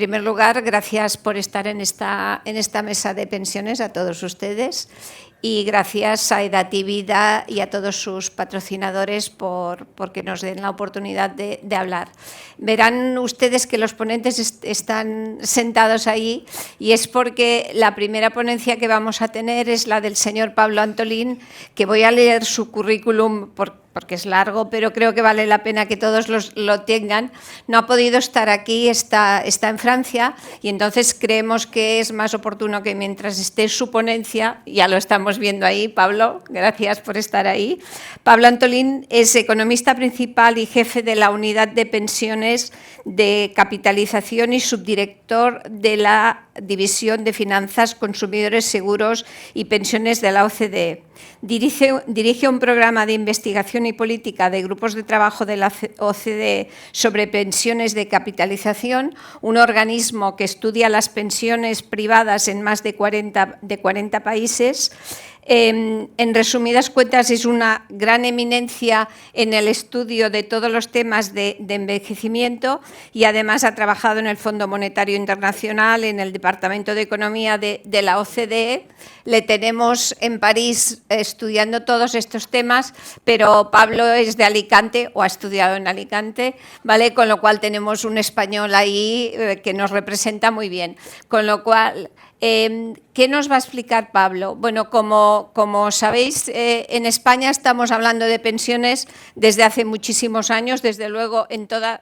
primer lugar, gracias por estar en esta mesa de pensiones a todos ustedes y gracias a Edatividad y a todos sus patrocinadores porque nos den la oportunidad de hablar. Verán ustedes que los ponentes están sentados ahí y es porque la primera ponencia que vamos a tener es la del señor Pablo Antolín, que voy a leer su currículum porque es largo, pero creo que vale la pena que todos lo tengan. No ha podido estar aquí, está en Francia, y entonces creemos que es más oportuno que mientras esté su ponencia, ya lo estamos viendo ahí, Pablo, gracias por estar ahí. Pablo Antolín es economista principal y jefe de la unidad de pensiones de capitalización y subdirector de la División de Finanzas, Consumidores, Seguros y Pensiones de la OCDE. Dirige un programa de investigación y política de grupos de trabajo de la OCDE sobre pensiones de capitalización, un organismo que estudia las pensiones privadas en más de 40 países. En resumidas cuentas, es una gran eminencia en el estudio de todos los temas de envejecimiento y además ha trabajado en el Fondo Monetario Internacional, en el Departamento de Economía de la OCDE. Le tenemos en París estudiando todos estos temas, pero Pablo es de Alicante o ha estudiado en Alicante, ¿vale? Con lo cual tenemos un español ahí que nos representa muy bien. Con lo cual, ¿qué nos va a explicar Pablo? Bueno, como sabéis, en España estamos hablando de pensiones desde hace muchísimos años, desde luego en toda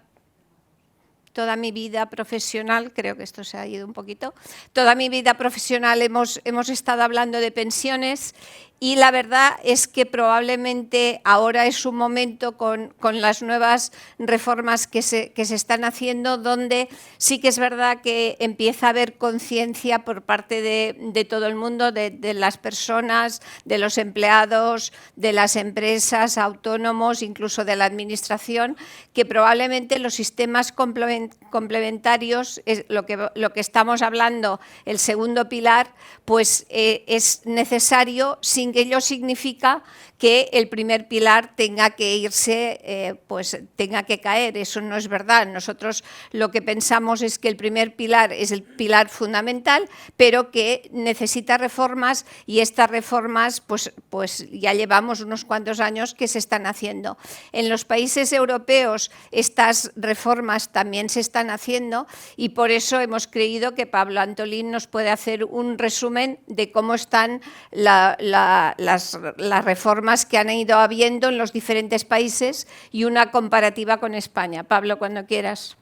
mi vida profesional, creo que esto se ha ido un poquito, toda mi vida profesional hemos estado hablando de pensiones y la verdad es que probablemente ahora es un momento con las nuevas reformas que se están haciendo, donde sí que es verdad que empieza a haber conciencia por parte de todo el mundo, de las personas, de los empleados, de las empresas, autónomos, incluso de la administración, que probablemente los sistemas complementarios, lo que estamos hablando, el segundo pilar, pues es necesario, sin que ello significa que el primer pilar tenga que irse, pues tenga que caer. Eso no es verdad. Nosotros lo que pensamos es que el primer pilar es el pilar fundamental, pero que necesita reformas y estas reformas pues ya llevamos unos cuantos años que se están haciendo. En los países europeos estas reformas también se están haciendo y por eso hemos creído que Pablo Antolín nos puede hacer un resumen de cómo están las reformas que han ido habiendo en los diferentes países y una comparativa con España. Pablo, cuando quieras.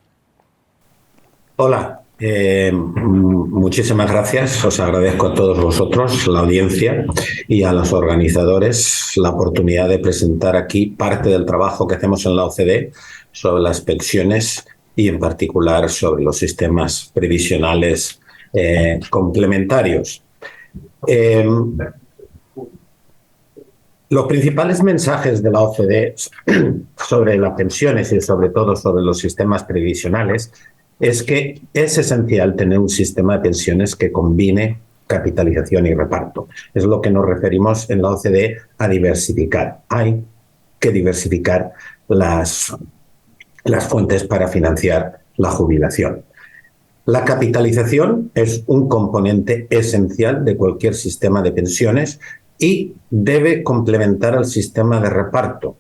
Hola, muchísimas gracias. Os agradezco a todos vosotros, la audiencia y a los organizadores, la oportunidad de presentar aquí parte del trabajo que hacemos en la OCDE sobre las pensiones y en particular sobre los sistemas previsionales complementarios. Los principales mensajes de la OCDE sobre las pensiones y sobre todo sobre los sistemas previsionales es que es esencial tener un sistema de pensiones que combine capitalización y reparto. Es lo que nos referimos en la OCDE a diversificar. Hay que diversificar las fuentes para financiar la jubilación. La capitalización es un componente esencial de cualquier sistema de pensiones y debe complementar al sistema de reparto.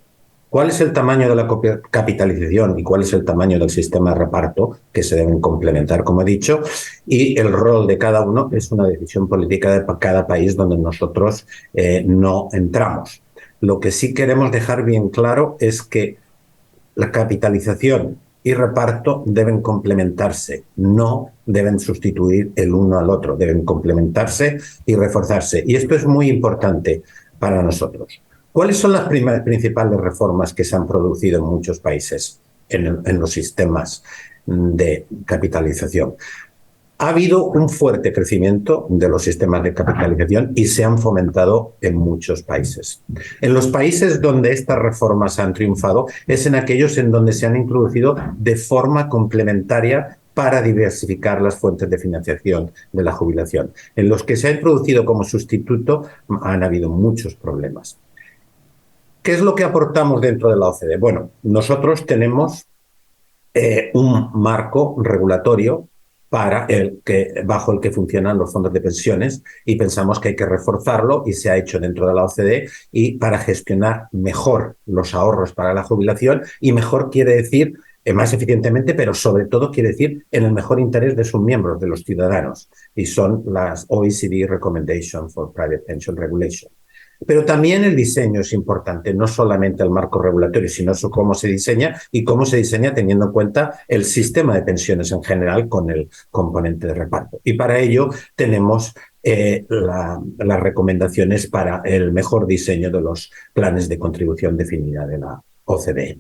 ¿Cuál es el tamaño de la capitalización y cuál es el tamaño del sistema de reparto? Que se deben complementar, como he dicho, y el rol de cada uno es una decisión política de cada país donde nosotros no entramos. Lo que sí queremos dejar bien claro es que la capitalización y reparto deben complementarse, no deben sustituir el uno al otro, deben complementarse y reforzarse. Y esto es muy importante para nosotros. ¿Cuáles son las principales reformas que se han producido en muchos países en los sistemas de capitalización? Ha habido un fuerte crecimiento de los sistemas de capitalización y se han fomentado en muchos países. En los países donde estas reformas han triunfado es en aquellos en donde se han introducido de forma complementaria para diversificar las fuentes de financiación de la jubilación. En los que se ha introducido como sustituto han habido muchos problemas. ¿Qué es lo que aportamos dentro de la OCDE? Bueno, nosotros tenemos un marco regulatorio bajo el que funcionan los fondos de pensiones, y pensamos que hay que reforzarlo, y se ha hecho dentro de la OCDE, y para gestionar mejor los ahorros para la jubilación, y mejor quiere decir más eficientemente, pero sobre todo quiere decir en el mejor interés de sus miembros, de los ciudadanos, y son las OECD Recommendation for Private Pension Regulation. Pero también el diseño es importante, no solamente el marco regulatorio, sino cómo se diseña, y cómo se diseña teniendo en cuenta el sistema de pensiones en general con el componente de reparto. Y para ello tenemos las recomendaciones para el mejor diseño de los planes de contribución definida de la OCDE.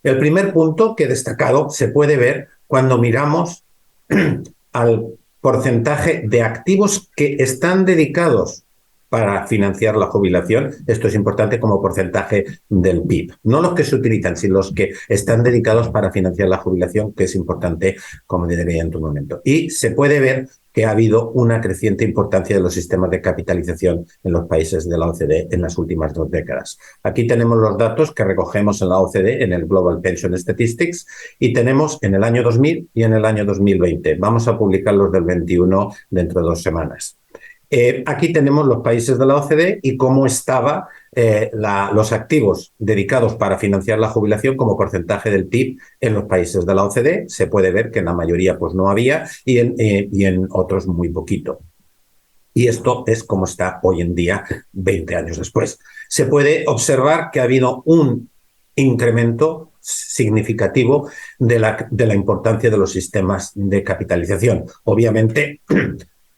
El primer punto que he destacado se puede ver cuando miramos al porcentaje de activos que están dedicados para financiar la jubilación. Esto es importante como porcentaje del PIB. No los que se utilizan, sino los que están dedicados para financiar la jubilación, que es importante, como diría en tu momento. Y se puede ver que ha habido una creciente importancia de los sistemas de capitalización en los países de la OCDE en las últimas 2 décadas. Aquí tenemos los datos que recogemos en la OCDE, en el Global Pension Statistics, y tenemos en el año 2000 y en el año 2020. Vamos a publicarlos del 21 dentro de 2 semanas. Aquí tenemos los países de la OCDE y cómo estaban los activos dedicados para financiar la jubilación como porcentaje del PIB en los países de la OCDE. Se puede ver que en la mayoría pues no había, y en otros muy poquito. Y esto es como está hoy en día, 20 años después. Se puede observar que ha habido un incremento significativo de la importancia de los sistemas de capitalización. Obviamente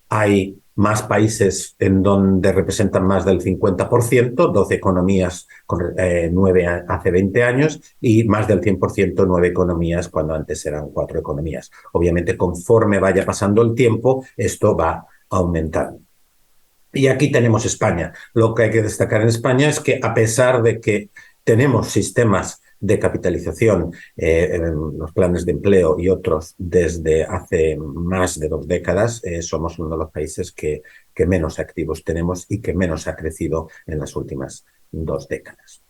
hay más países en donde representan más del 50%, 12 economías con 9 hace 20 años, y más del 100%, 9 economías cuando antes eran 4 economías. Obviamente, conforme vaya pasando el tiempo, esto va aumentando. Y aquí tenemos España. Lo que hay que destacar en España es que, a pesar de que tenemos sistemas de capitalización, los planes de empleo y otros desde hace más de 2 décadas, somos uno de los países que menos activos tenemos y que menos ha crecido en las últimas 2 décadas.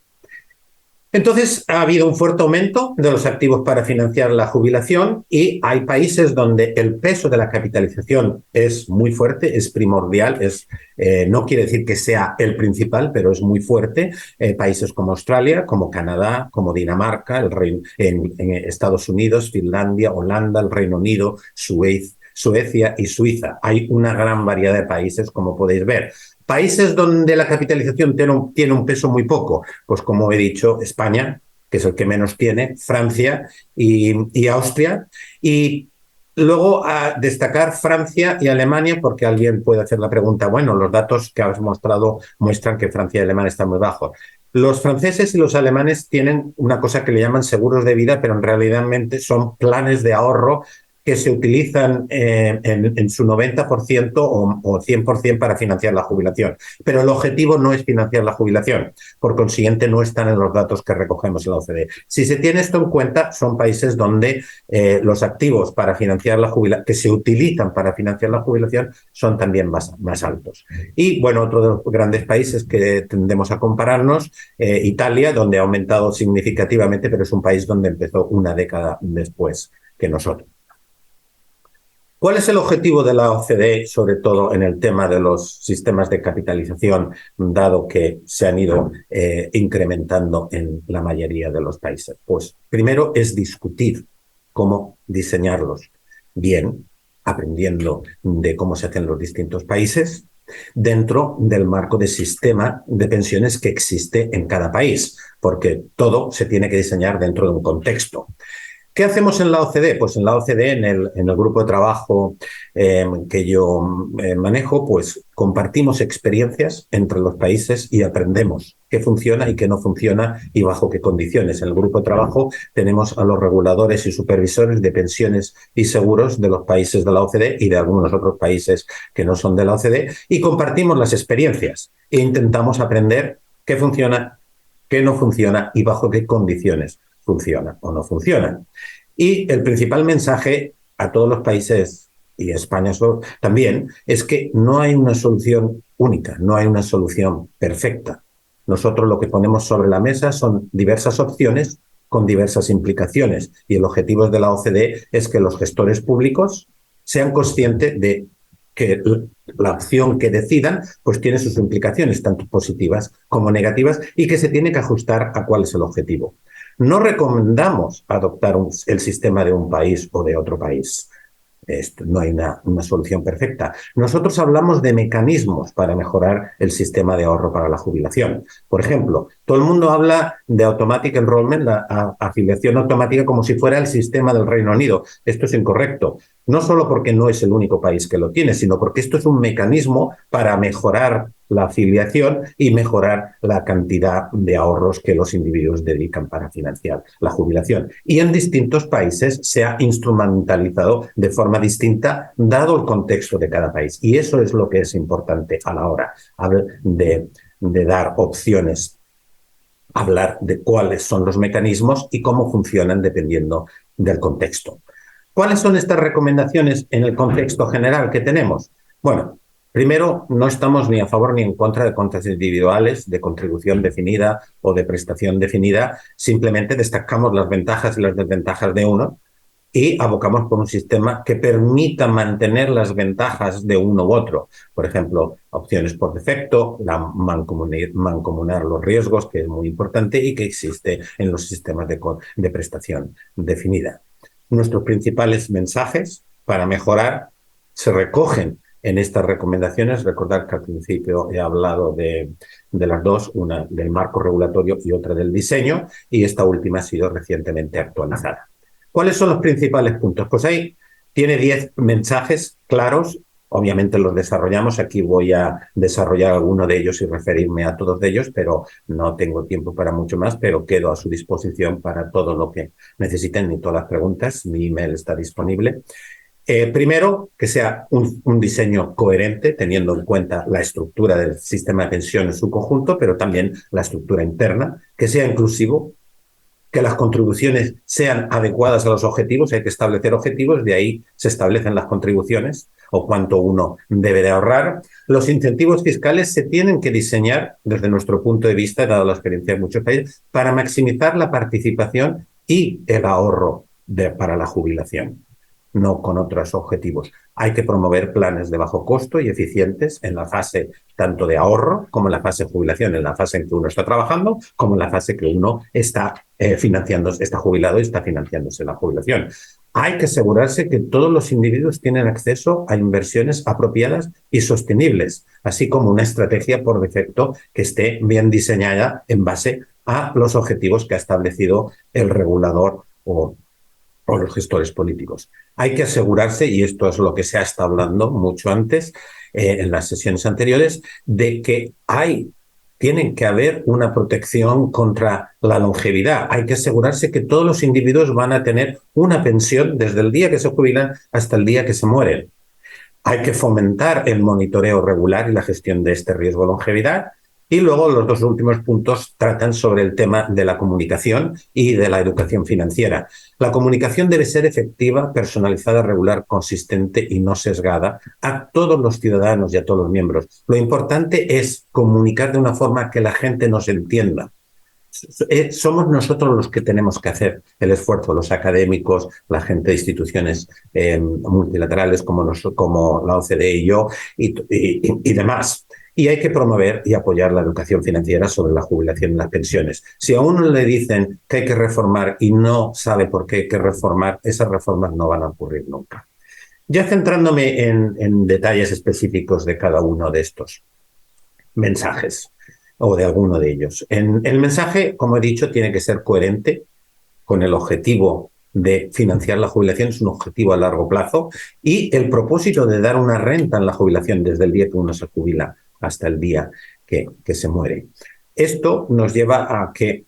Entonces, ha habido un fuerte aumento de los activos para financiar la jubilación, y hay países donde el peso de la capitalización es muy fuerte, es primordial, no quiere decir que sea el principal, pero es muy fuerte. Países como Australia, como Canadá, como Dinamarca, en Estados Unidos, Finlandia, Holanda, el Reino Unido, Suecia y Suiza. Hay una gran variedad de países, como podéis ver. Países donde la capitalización tiene un peso muy poco, pues como he dicho, España, que es el que menos tiene, Francia y Austria. Y luego a destacar Francia y Alemania, porque alguien puede hacer la pregunta, bueno, los datos que has mostrado muestran que Francia y Alemania están muy bajos. Los franceses y los alemanes tienen una cosa que le llaman seguros de vida, pero en realidad son planes de ahorro que se utilizan en su 90% o 100% para financiar la jubilación. Pero el objetivo no es financiar la jubilación. Por consiguiente, no están en los datos que recogemos en la OCDE. Si se tiene esto en cuenta, son países donde los activos para financiar la jubilación, que se utilizan para financiar la jubilación, son también más altos. Y, bueno, otro de los grandes países que tendemos a compararnos, Italia, donde ha aumentado significativamente, pero es un país donde empezó una década después que nosotros. ¿Cuál es el objetivo de la OCDE, sobre todo en el tema de los sistemas de capitalización, dado que se han ido incrementando en la mayoría de los países? Pues primero es discutir cómo diseñarlos bien, aprendiendo de cómo se hacen los distintos países, dentro del marco de sistema de pensiones que existe en cada país, porque todo se tiene que diseñar dentro de un contexto. ¿Qué hacemos en la OCDE? Pues en la OCDE, en el grupo de trabajo que yo manejo, pues compartimos experiencias entre los países y aprendemos qué funciona y qué no funciona y bajo qué condiciones. En el grupo de trabajo tenemos a los reguladores y supervisores de pensiones y seguros de los países de la OCDE y de algunos otros países que no son de la OCDE, y compartimos las experiencias e intentamos aprender qué funciona, qué no funciona y bajo qué condiciones funciona o no funciona. Y el principal mensaje a todos los países, y España también, es que no hay una solución única, no hay una solución perfecta. Nosotros lo que ponemos sobre la mesa son diversas opciones con diversas implicaciones. Y el objetivo de la OCDE es que los gestores públicos sean conscientes de que la acción que decidan pues tiene sus implicaciones, tanto positivas como negativas, y que se tiene que ajustar a cuál es el objetivo. No recomendamos adoptar el sistema de un país o de otro país. No hay una solución perfecta. Nosotros hablamos de mecanismos para mejorar el sistema de ahorro para la jubilación. Por ejemplo, todo el mundo habla de automatic enrollment, la afiliación automática, como si fuera el sistema del Reino Unido. Esto es incorrecto. No solo porque no es el único país que lo tiene, sino porque esto es un mecanismo para mejorar la afiliación y mejorar la cantidad de ahorros que los individuos dedican para financiar la jubilación. Y en distintos países se ha instrumentalizado de forma distinta, dado el contexto de cada país. Y eso es lo que es importante a la hora de dar opciones, hablar de cuáles son los mecanismos y cómo funcionan dependiendo del contexto. ¿Cuáles son estas recomendaciones en el contexto general que tenemos? Bueno, primero, no estamos ni a favor ni en contra de cuentas individuales, de contribución definida o de prestación definida. Simplemente destacamos las ventajas y las desventajas de uno y abocamos por un sistema que permita mantener las ventajas de uno u otro. Por ejemplo, opciones por defecto, mancomunar los riesgos, que es muy importante y que existe en los sistemas de prestación definida. Nuestros principales mensajes para mejorar se recogen en estas recomendaciones. Recordar que al principio he hablado de las dos, una del marco regulatorio y otra del diseño, y esta última ha sido recientemente actualizada. ¿Cuáles son los principales puntos? Pues ahí tiene 10 mensajes claros. Obviamente los desarrollamos. Aquí voy a desarrollar alguno de ellos y referirme a todos de ellos, pero no tengo tiempo para mucho más, pero quedo a su disposición para todo lo que necesiten y todas las preguntas. Mi email está disponible. Primero, que sea un diseño coherente, teniendo en cuenta la estructura del sistema de pensión en su conjunto, pero también la estructura interna, que sea inclusivo, que las contribuciones sean adecuadas a los objetivos. Hay que establecer objetivos, de ahí se establecen las contribuciones o cuánto uno debe de ahorrar. Los incentivos fiscales se tienen que diseñar, desde nuestro punto de vista, dado la experiencia de muchos países, para maximizar la participación y el ahorro para la jubilación, no con otros objetivos. Hay que promover planes de bajo costo y eficientes en la fase tanto de ahorro como en la fase de jubilación, en la fase en que uno está trabajando, como en la fase que uno está financiándose, está jubilado y está financiándose la jubilación. Hay que asegurarse que todos los individuos tienen acceso a inversiones apropiadas y sostenibles, así como una estrategia por defecto que esté bien diseñada en base a los objetivos que ha establecido el regulador o los gestores políticos. Hay que asegurarse, y esto es lo que se ha estado hablando mucho antes, en las sesiones anteriores, de que tienen que haber una protección contra la longevidad. Hay que asegurarse que todos los individuos van a tener una pensión desde el día que se jubilan hasta el día que se mueren. Hay que fomentar el monitoreo regular y la gestión de este riesgo de longevidad. Y luego los dos últimos puntos tratan sobre el tema de la comunicación y de la educación financiera. La comunicación debe ser efectiva, personalizada, regular, consistente y no sesgada a todos los ciudadanos y a todos los miembros. Lo importante es comunicar de una forma que la gente nos entienda. Somos nosotros los que tenemos que hacer el esfuerzo, los académicos, la gente de instituciones multilaterales como la OCDE y yo y demás. Y hay que promover y apoyar la educación financiera sobre la jubilación y las pensiones. Si a uno le dicen que hay que reformar y no sabe por qué hay que reformar, esas reformas no van a ocurrir nunca. Ya centrándome en detalles específicos de cada uno de estos mensajes o de alguno de ellos. El mensaje, como he dicho, tiene que ser coherente con el objetivo de financiar la jubilación. Es un objetivo a largo plazo, y el propósito de dar una renta en la jubilación desde el día que uno se jubila hasta el día que se muere. Esto nos lleva a que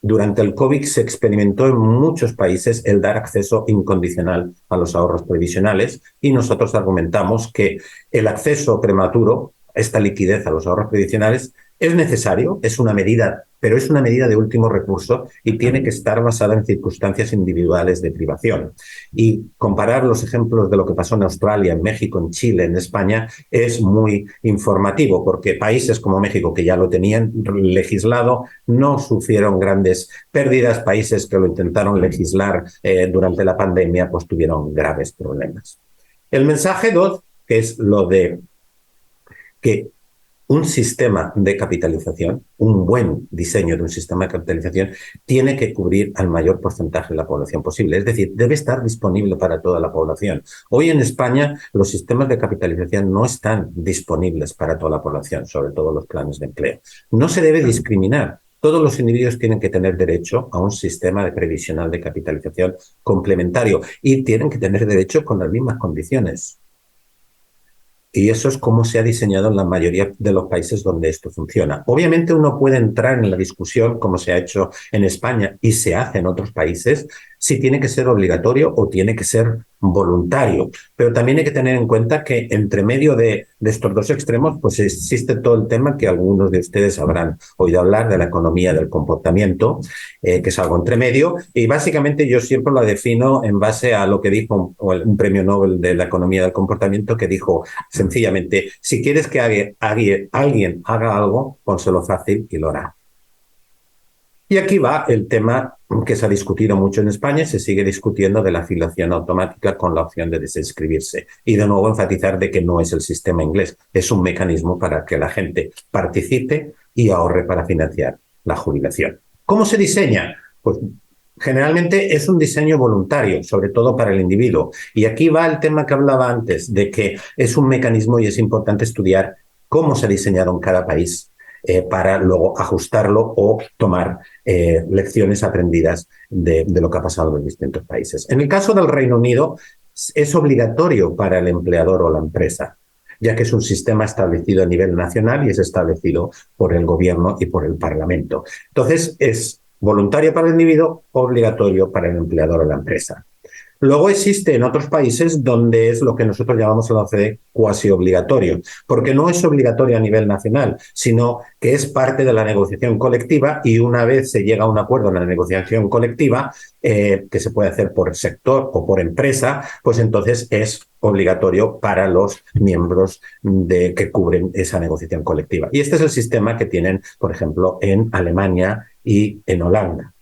durante el COVID se experimentó en muchos países el dar acceso incondicional a los ahorros previsionales, y nosotros argumentamos que el acceso prematuro, esta liquidez a los ahorros previsionales, Es necesario, es una medida, pero es una medida de último recurso y tiene que estar basada en circunstancias individuales de privación. Y comparar los ejemplos de lo que pasó en Australia, en México, en Chile, en España, es muy informativo, porque países como México, que ya lo tenían legislado, no sufrieron grandes pérdidas. Países que lo intentaron legislar durante la pandemia, pues tuvieron graves problemas. El mensaje 2, que es lo de que un sistema de capitalización, un buen diseño de un sistema de capitalización, tiene que cubrir al mayor porcentaje de la población posible. Es decir, debe estar disponible para toda la población. Hoy en España los sistemas de capitalización no están disponibles para toda la población, sobre todo los planes de empleo. No se debe discriminar. Todos los individuos tienen que tener derecho a un sistema de previsional de capitalización complementario y tienen que tener derecho con las mismas condiciones. Y eso es cómo se ha diseñado en la mayoría de los países donde esto funciona. Obviamente uno puede entrar en la discusión, como se ha hecho en España y se hace en otros países, si tiene que ser obligatorio o tiene que ser voluntario. Pero también hay que tener en cuenta que entre medio de estos dos extremos, pues existe todo el tema que algunos de ustedes habrán oído hablar de la economía del comportamiento, que es algo entre medio. Y básicamente yo siempre la defino en base a lo que dijo un premio Nobel de la economía del comportamiento, que dijo sencillamente, si quieres que alguien haga algo, pónselo fácil y lo hará. Y aquí va el tema que se ha discutido mucho en España y se sigue discutiendo de la afiliación automática con la opción de desinscribirse. Y de nuevo enfatizar de que no es el sistema inglés, es un mecanismo para que la gente participe y ahorre para financiar la jubilación. ¿Cómo se diseña? Pues generalmente es un diseño voluntario, sobre todo para el individuo. Y aquí va el tema que hablaba antes, de que es un mecanismo y es importante estudiar cómo se ha diseñado en cada país para luego ajustarlo o tomar lecciones aprendidas de lo que ha pasado en los distintos países. En el caso del Reino Unido, es obligatorio para el empleador o la empresa, ya que es un sistema establecido a nivel nacional y es establecido por el gobierno y por el Parlamento. Entonces, es voluntario para el individuo, obligatorio para el empleador o la empresa. Luego existe en otros países donde es lo que nosotros llamamos en la OCDE cuasi obligatorio, porque no es obligatorio a nivel nacional, sino que es parte de la negociación colectiva y una vez se llega a un acuerdo en la negociación colectiva, que se puede hacer por sector o por empresa, pues entonces es obligatorio para los miembros que cubren esa negociación colectiva. Y este es el sistema que tienen, por ejemplo, en Alemania y en Holanda.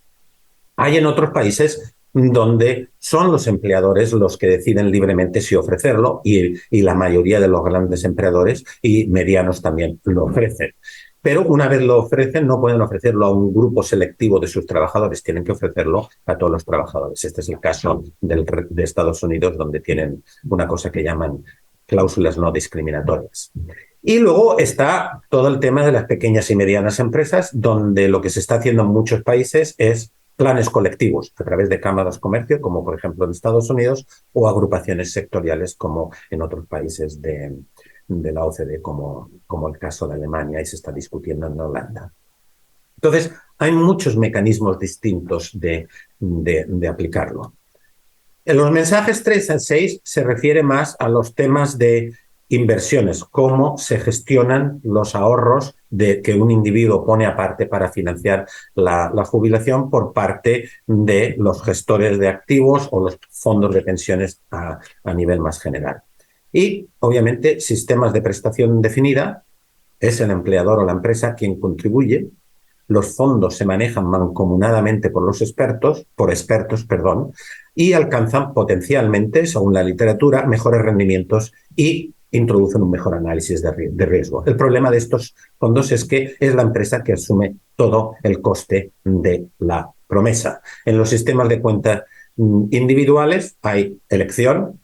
Hay en otros países donde son los empleadores los que deciden libremente si ofrecerlo y la mayoría de los grandes empleadores y medianos también lo ofrecen. Pero una vez lo ofrecen, no pueden ofrecerlo a un grupo selectivo de sus trabajadores, tienen que ofrecerlo a todos los trabajadores. Este es el caso de Estados Unidos, donde tienen una cosa que llaman cláusulas no discriminatorias. Y luego está todo el tema de las pequeñas y medianas empresas, donde lo que se está haciendo en muchos países es planes colectivos a través de cámaras de comercio, como por ejemplo en Estados Unidos, o agrupaciones sectoriales como en otros países de la OCDE, como el caso de Alemania, y se está discutiendo en Holanda. Entonces, hay muchos mecanismos distintos de aplicarlo. En los mensajes 3 al 6 se refiere más a los temas de inversiones, cómo se gestionan los ahorros que un individuo pone aparte para financiar la jubilación por parte de los gestores de activos o los fondos de pensiones a nivel más general. Y, obviamente, sistemas de prestación definida, es el empleador o la empresa quien contribuye. Los fondos se manejan mancomunadamente por expertos, y alcanzan potencialmente, según la literatura, mejores rendimientos y introducen un mejor análisis de riesgo. El problema de estos fondos es que es la empresa que asume todo el coste de la promesa. En los sistemas de cuentas individuales hay elección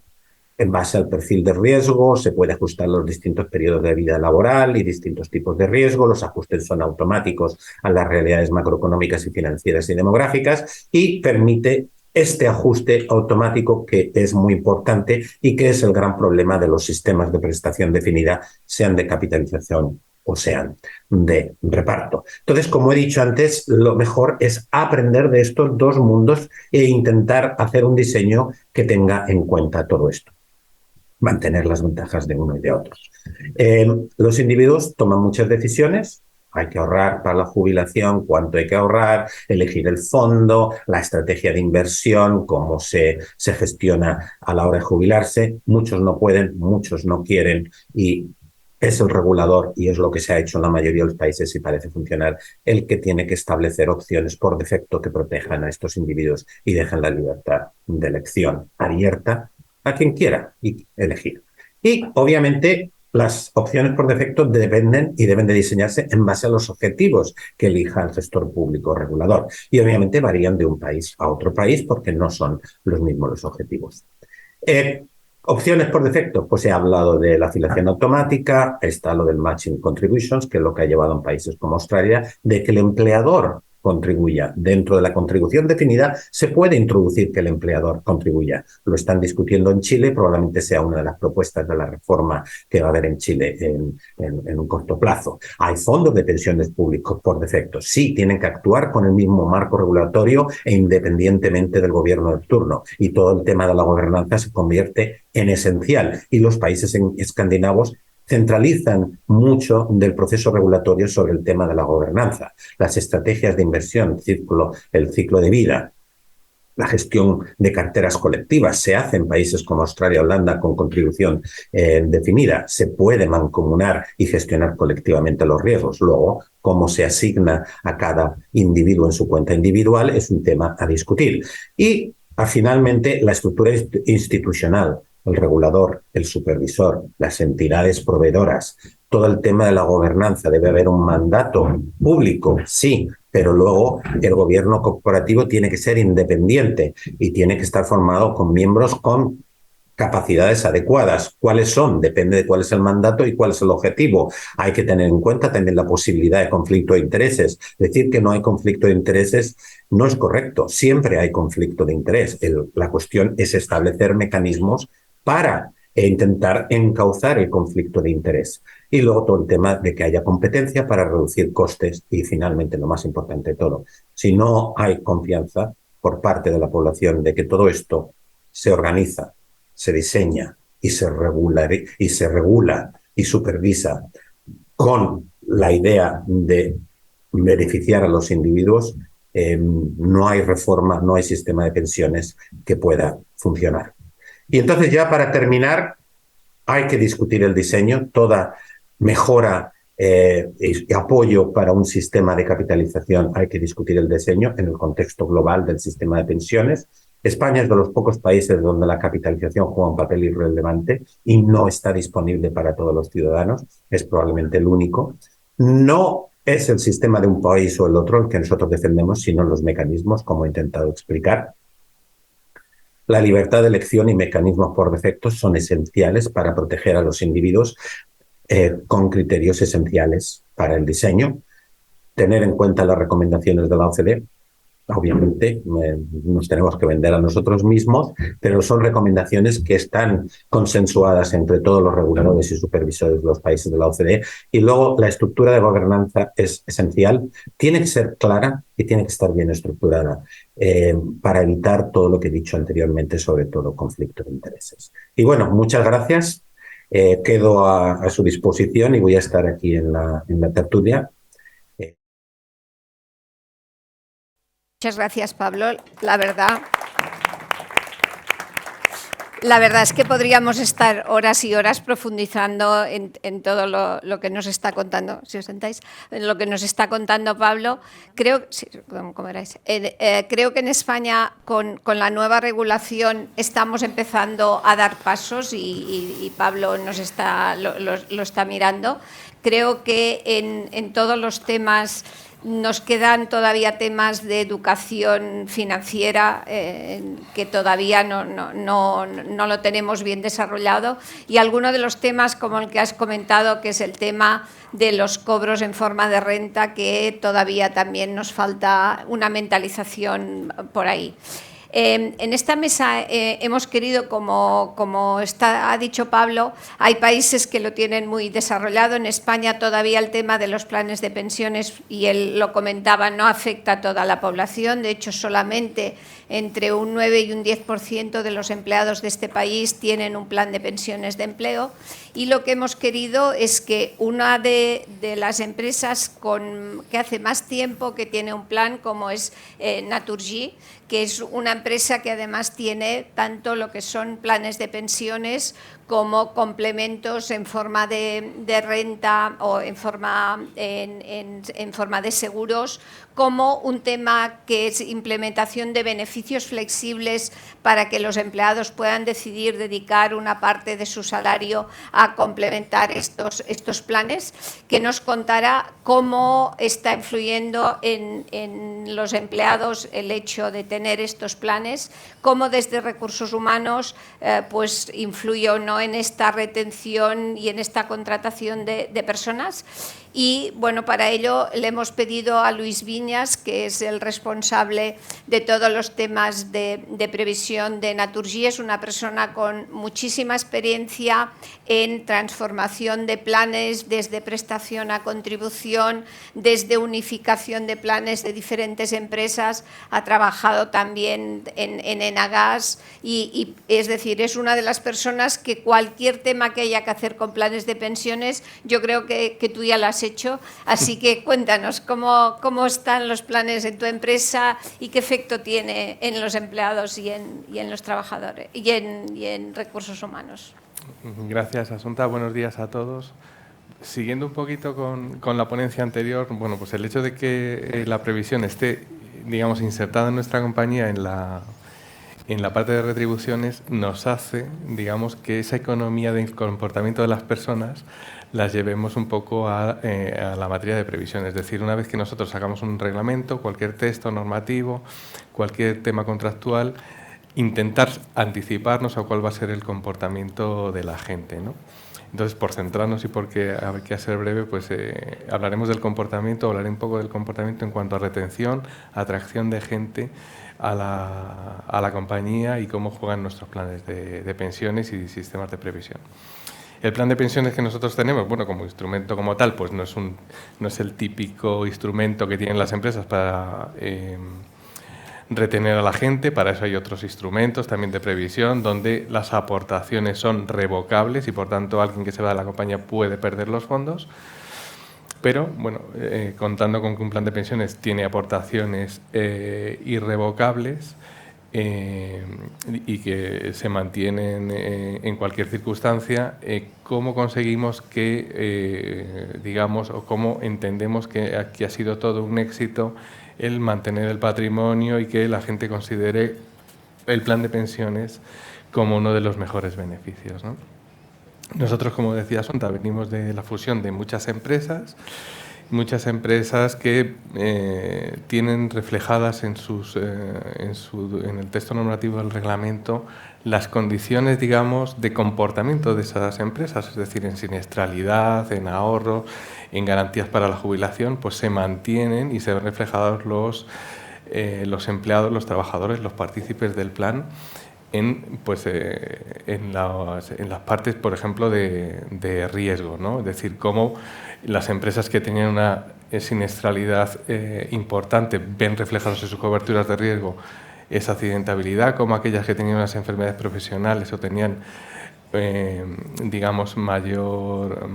en base al perfil de riesgo, se puede ajustar los distintos periodos de vida laboral y distintos tipos de riesgo, los ajustes son automáticos a las realidades macroeconómicas y financieras y demográficas y permite este ajuste automático que es muy importante y que es el gran problema de los sistemas de prestación definida, sean de capitalización o sean de reparto. Entonces, como he dicho antes, lo mejor es aprender de estos dos mundos e intentar hacer un diseño que tenga en cuenta todo esto, mantener las ventajas de uno y de otros. Los individuos toman muchas decisiones hay que ahorrar para la jubilación, cuánto hay que ahorrar, elegir el fondo, la estrategia de inversión, cómo se gestiona a la hora de jubilarse. Muchos no pueden, muchos no quieren y es el regulador, y es lo que se ha hecho en la mayoría de los países y parece funcionar, el que tiene que establecer opciones por defecto que protejan a estos individuos y dejen la libertad de elección abierta a quien quiera elegir. Y obviamente las opciones por defecto dependen y deben de diseñarse en base a los objetivos que elija el gestor público regulador. Y obviamente varían de un país a otro país porque no son los mismos los objetivos. Opciones por defecto, pues he hablado de la afiliación automática, está lo del matching contributions, que es lo que ha llevado en países como Australia, de que el empleador contribuya. Dentro de la contribución definida se puede introducir que el empleador contribuya. Lo están discutiendo en Chile, probablemente sea una de las propuestas de la reforma que va a haber en Chile en un corto plazo. Hay fondos de pensiones públicos por defecto. Sí, tienen que actuar con el mismo marco regulatorio e independientemente del gobierno de turno. Y todo el tema de la gobernanza se convierte en esencial. Y los países escandinavos centralizan mucho del proceso regulatorio sobre el tema de la gobernanza, las estrategias de inversión, el ciclo de vida, la gestión de carteras colectivas se hace en países como Australia, Holanda, con contribución definida. Se puede mancomunar y gestionar colectivamente los riesgos. Luego, cómo se asigna a cada individuo en su cuenta individual es un tema a discutir. Y, finalmente, la estructura institucional, el regulador, el supervisor, las entidades proveedoras, todo el tema de la gobernanza. Debe haber un mandato público, sí, pero luego el gobierno corporativo tiene que ser independiente y tiene que estar formado con miembros con capacidades adecuadas. ¿Cuáles son? Depende de cuál es el mandato y cuál es el objetivo. Hay que tener en cuenta también la posibilidad de conflicto de intereses. Decir que no hay conflicto de intereses no es correcto. Siempre hay conflicto de interés. La cuestión es establecer mecanismos para intentar encauzar el conflicto de interés. Y luego todo el tema de que haya competencia para reducir costes y finalmente lo más importante de todo, si no hay confianza por parte de la población de que todo esto se organiza, se diseña y se regula y supervisa con la idea de beneficiar a los individuos, no hay reforma, no hay sistema de pensiones que pueda funcionar. Y entonces ya para terminar, hay que discutir el diseño, toda mejora y apoyo para un sistema de capitalización, hay que discutir el diseño en el contexto global del sistema de pensiones. España es de los pocos países donde la capitalización juega un papel irrelevante y no está disponible para todos los ciudadanos, es probablemente el único. No es el sistema de un país o el otro el que nosotros defendemos, sino los mecanismos, como he intentado explicar. La libertad de elección y mecanismos por defecto son esenciales para proteger a los individuos con criterios esenciales para el diseño. Tener en cuenta las recomendaciones de la OCDE. Obviamente nos tenemos que vender a nosotros mismos, pero son recomendaciones que están consensuadas entre todos los reguladores y supervisores de los países de la OCDE. Y luego la estructura de gobernanza es esencial, tiene que ser clara y tiene que estar bien estructurada para evitar todo lo que he dicho anteriormente, sobre todo conflicto de intereses. Y bueno, muchas gracias. Quedo a su disposición y voy a estar aquí en la tertulia. Muchas gracias, Pablo. La verdad es que podríamos estar horas y horas profundizando en todo lo que nos está contando, si os sentáis, en lo que nos está contando Pablo. Creo que en España con la nueva regulación estamos empezando a dar pasos y Pablo lo está mirando. Creo que en todos los temas nos quedan todavía temas de educación financiera que todavía no lo tenemos bien desarrollado y algunos de los temas como el que has comentado, que es el tema de los cobros en forma de renta, que todavía también nos falta una mentalización por ahí. En esta mesa hemos querido, como ha dicho Pablo, hay países que lo tienen muy desarrollado. En España todavía el tema de los planes de pensiones, y él lo comentaba, no afecta a toda la población. De hecho, solamente entre un 9 y un 10% de los empleados de este país tienen un plan de pensiones de empleo. y lo que hemos querido es que una de las empresas que hace más tiempo que tiene un plan, como es Naturgy, que es una empresa que además tiene tanto lo que son planes de pensiones como complementos en forma de renta o en forma de seguros, como un tema que es implementación de beneficios flexibles para que los empleados puedan decidir dedicar una parte de su salario a complementar estos planes, que nos contará cómo está influyendo en los empleados el hecho de tener estos planes, cómo desde recursos humanos pues influye o no en esta retención y en esta contratación de personas. Y bueno, para ello le hemos pedido a Luis Viñas, que es el responsable de todos los temas de previsión de Naturgy. Es una persona con muchísima experiencia en transformación de planes, desde prestación a contribución, desde unificación de planes de diferentes empresas. Ha trabajado también en Enagas y es decir, es una de las personas que cualquier tema que haya que hacer con planes de pensiones, yo creo que tú ya lo has hecho, así que cuéntanos cómo están los planes en tu empresa y qué efecto tiene en los empleados y en los trabajadores y en recursos humanos. Gracias, Asunta. Buenos días a todos. Siguiendo un poquito con la ponencia anterior, bueno, pues el hecho de que la previsión esté, digamos, insertada en nuestra compañía en la parte de retribuciones nos hace, digamos, que esa economía del comportamiento de las personas las llevemos un poco a la materia de previsión. Es decir, una vez que nosotros sacamos un reglamento, cualquier texto normativo, cualquier tema contractual, intentar anticiparnos a cuál va a ser el comportamiento de la gente, ¿no? Entonces, por centrarnos y porque hay que ser breve, pues hablaré un poco del comportamiento en cuanto a retención, atracción de gente a la compañía y cómo juegan nuestros planes de pensiones y sistemas de previsión. El plan de pensiones que nosotros tenemos, bueno, como instrumento como tal, pues no es el típico instrumento que tienen las empresas para retener a la gente. Para eso hay otros instrumentos también de previsión, donde las aportaciones son revocables y, por tanto, alguien que se va de la compañía puede perder los fondos. Pero, bueno, contando con que un plan de pensiones tiene aportaciones irrevocables y que se mantienen en cualquier circunstancia, ¿cómo conseguimos que, digamos, o cómo entendemos que aquí ha sido todo un éxito el mantener el patrimonio y que la gente considere el plan de pensiones como uno de los mejores beneficios, ¿no? Nosotros, como decía Asunta, venimos de la fusión de muchas empresas que tienen reflejadas en el texto normativo del reglamento las condiciones, digamos, de comportamiento de esas empresas, es decir, en siniestralidad, en ahorro, en garantías para la jubilación, pues se mantienen y se ven reflejados los empleados, los trabajadores, los partícipes del plan en las partes, por ejemplo, de riesgo, ¿no? Es decir, cómo las empresas que tenían una siniestralidad importante ven reflejados en sus coberturas de riesgo esa accidentabilidad, como aquellas que tenían unas enfermedades profesionales o tenían digamos, mayor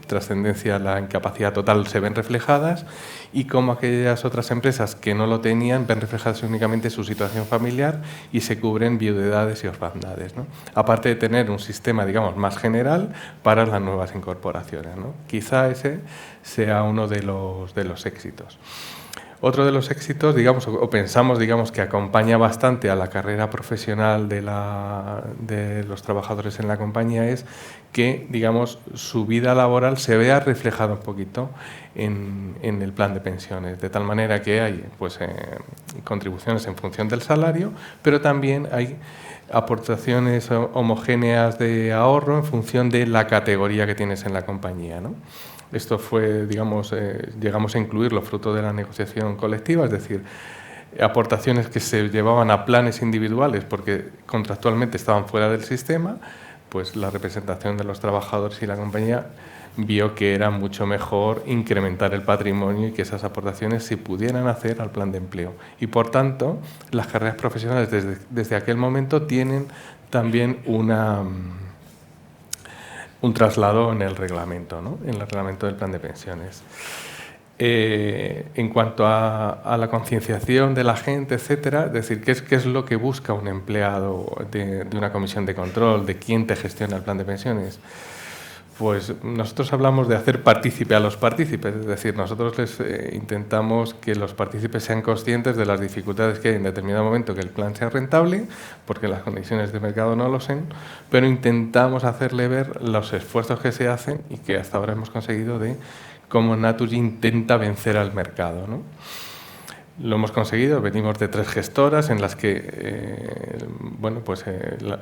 trascendencia a la incapacidad total se ven reflejadas, y como aquellas otras empresas que no lo tenían ven reflejadas únicamente su situación familiar y se cubren viudedades y orfandades, ¿no? Aparte de tener un sistema, digamos, más general para las nuevas incorporaciones, ¿no? Quizá ese sea uno de los éxitos. Otro de los éxitos, digamos, o pensamos, digamos, que acompaña bastante a la carrera profesional de los trabajadores en la compañía, es que, digamos, su vida laboral se vea reflejada un poquito en el plan de pensiones, de tal manera que hay, pues, contribuciones en función del salario, pero también hay aportaciones homogéneas de ahorro en función de la categoría que tienes en la compañía, ¿no? Esto fue, digamos, llegamos a incluirlo fruto de la negociación colectiva, es decir, aportaciones que se llevaban a planes individuales porque contractualmente estaban fuera del sistema, pues la representación de los trabajadores y la compañía vio que era mucho mejor incrementar el patrimonio y que esas aportaciones se pudieran hacer al plan de empleo. Y, por tanto, las carreras profesionales desde aquel momento tienen también un traslado en el reglamento, ¿no? En el reglamento del plan de pensiones. En cuanto a la concienciación de la gente, etcétera, es decir, ¿qué es lo que busca un empleado de una comisión de control, de quién te gestiona el plan de pensiones? Pues nosotros hablamos de hacer partícipe a los partícipes, es decir, nosotros les intentamos que los partícipes sean conscientes de las dificultades que hay en determinado momento que el plan sea rentable, porque las condiciones de mercado no lo son, pero intentamos hacerle ver los esfuerzos que se hacen y que hasta ahora hemos conseguido de cómo Naturgy intenta vencer al mercado, ¿no? Lo hemos conseguido, venimos de 3 gestoras en las que, bueno, pues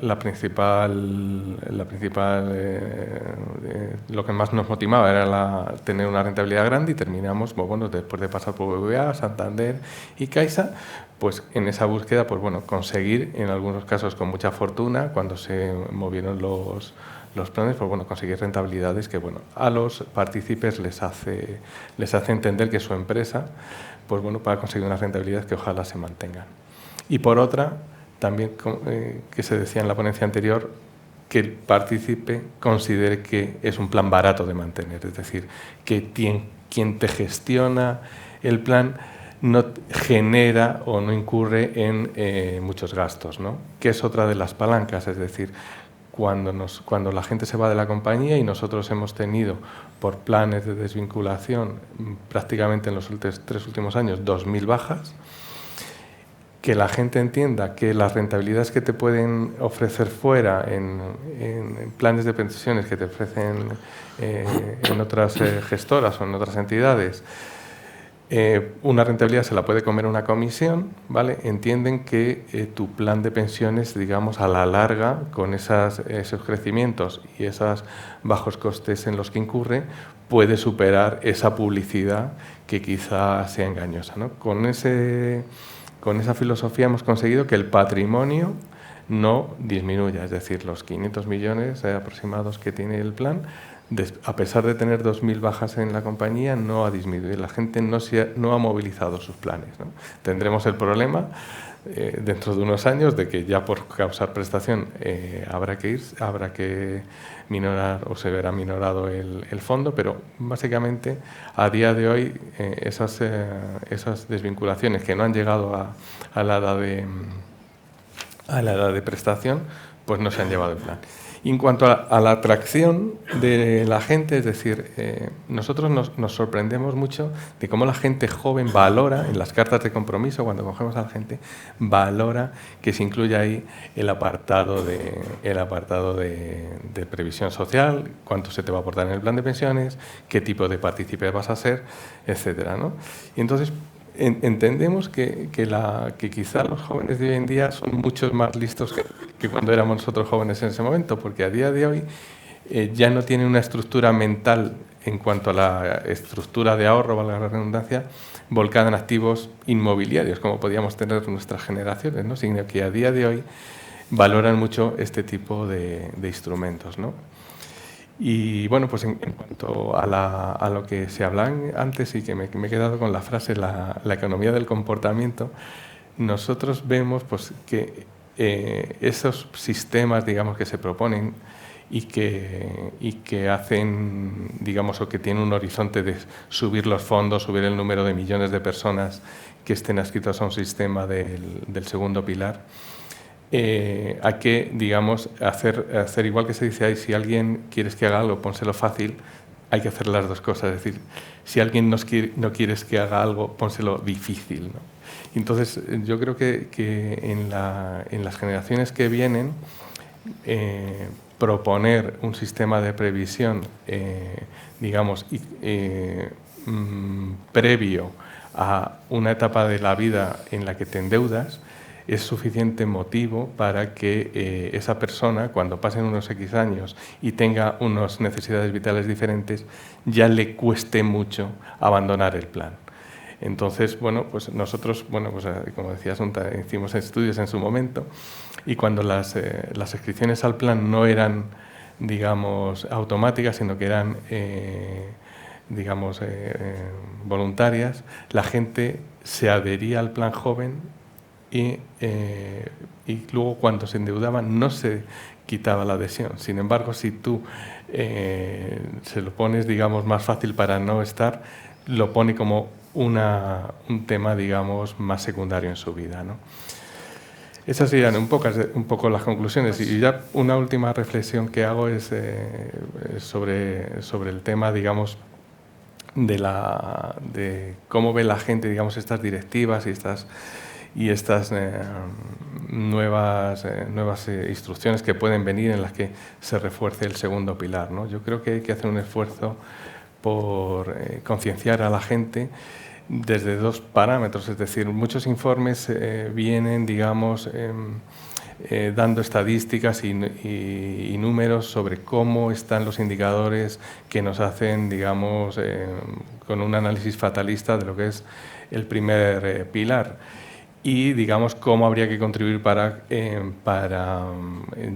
la principal lo que más nos motivaba era tener una rentabilidad grande, y terminamos, bueno, después de pasar por BBVA, Santander y Caixa, pues en esa búsqueda, pues bueno, conseguir, en algunos casos con mucha fortuna, cuando se movieron los planes, pues bueno, conseguir rentabilidades que, bueno, a los partícipes les hace entender que su empresa, pues bueno, para conseguir una rentabilidad que ojalá se mantengan. Y por otra, también que se decía en la ponencia anterior, que el partícipe considere que es un plan barato de mantener, es decir, que quien te gestiona el plan no genera o no incurre en muchos gastos, ¿no? Que es otra de las palancas, es decir, cuando la gente se va de la compañía, y nosotros hemos tenido por planes de desvinculación prácticamente en los 3 últimos años 2.000 bajas, que la gente entienda que las rentabilidades que te pueden ofrecer fuera en planes de pensiones que te ofrecen en otras gestoras o en otras entidades, una rentabilidad se la puede comer una comisión, ¿vale? Entienden que tu plan de pensiones, digamos, a la larga, con esos crecimientos y esos bajos costes en los que incurre, puede superar esa publicidad que quizá sea engañosa, ¿no? Con esa filosofía hemos conseguido que el patrimonio no disminuya, es decir, los 500 millones aproximados que tiene el plan, a pesar de tener 2.000 bajas en la compañía, no ha disminuido. La gente no ha movilizado sus planes, ¿no? Tendremos el problema dentro de unos años de que ya por causar prestación habrá que minorar o se verá minorado el fondo, pero básicamente a día de hoy esas desvinculaciones que no han llegado a la edad de prestación, pues no se han llevado el plan. Y en cuanto a la atracción de la gente, es decir, nosotros nos sorprendemos mucho de cómo la gente joven valora, en las cartas de compromiso, cuando cogemos a la gente, valora que se incluya ahí el apartado de previsión social, cuánto se te va a aportar en el plan de pensiones, qué tipo de partícipe vas a ser, etcétera, ¿no? Y entonces entendemos que quizá los jóvenes de hoy en día son muchos más listos que cuando éramos nosotros jóvenes en ese momento, porque a día de hoy ya no tienen una estructura mental en cuanto a la estructura de ahorro, valga la redundancia, volcada en activos inmobiliarios, como podíamos tener nuestras generaciones, ¿no? Sino que a día de hoy valoran mucho este tipo de instrumentos, ¿no? Y bueno, pues en cuanto a lo que se hablaba antes, y que me he quedado con la frase, la economía del comportamiento, nosotros vemos pues que esos sistemas, digamos, que se proponen y que hacen, digamos, o que tienen un horizonte de subir los fondos, subir el número de millones de personas que estén adscritos a un sistema del segundo pilar, hay que, digamos, hacer igual que se dice ahí, si alguien quieres que haga algo, pónselo fácil, hay que hacer las dos cosas, es decir, si alguien no quieres que haga algo, pónselo difícil, ¿no? Entonces, yo creo que en las generaciones que vienen, proponer un sistema de previsión, digamos, previo a una etapa de la vida en la que te endeudas, es suficiente motivo para que esa persona, cuando pasen unos X años y tenga unas necesidades vitales diferentes, ya le cueste mucho abandonar el plan. Entonces, bueno, pues nosotros, bueno, pues como decía Asunta, hicimos estudios en su momento, y cuando las inscripciones al plan no eran, digamos, automáticas, sino que eran, digamos, voluntarias, la gente se adhería al plan joven y luego cuando se endeudaban no se quitaba la adhesión. Sin embargo, si tú se lo pones, digamos, más fácil para no estar, lo pone como un tema, digamos, más secundario en su vida, ¿no? Esas serían un poco las conclusiones. Y ya una última reflexión que hago es sobre el tema, digamos, de cómo ve la gente, digamos, estas directivas y estas nuevas instrucciones que pueden venir en las que se refuerce el segundo pilar, ¿no? Yo creo que hay que hacer un esfuerzo por concienciar a la gente desde dos parámetros, es decir, muchos informes vienen, digamos, dando estadísticas y números sobre cómo están los indicadores que nos hacen, digamos, con un análisis fatalista de lo que es el primer pilar y, digamos, cómo habría que contribuir para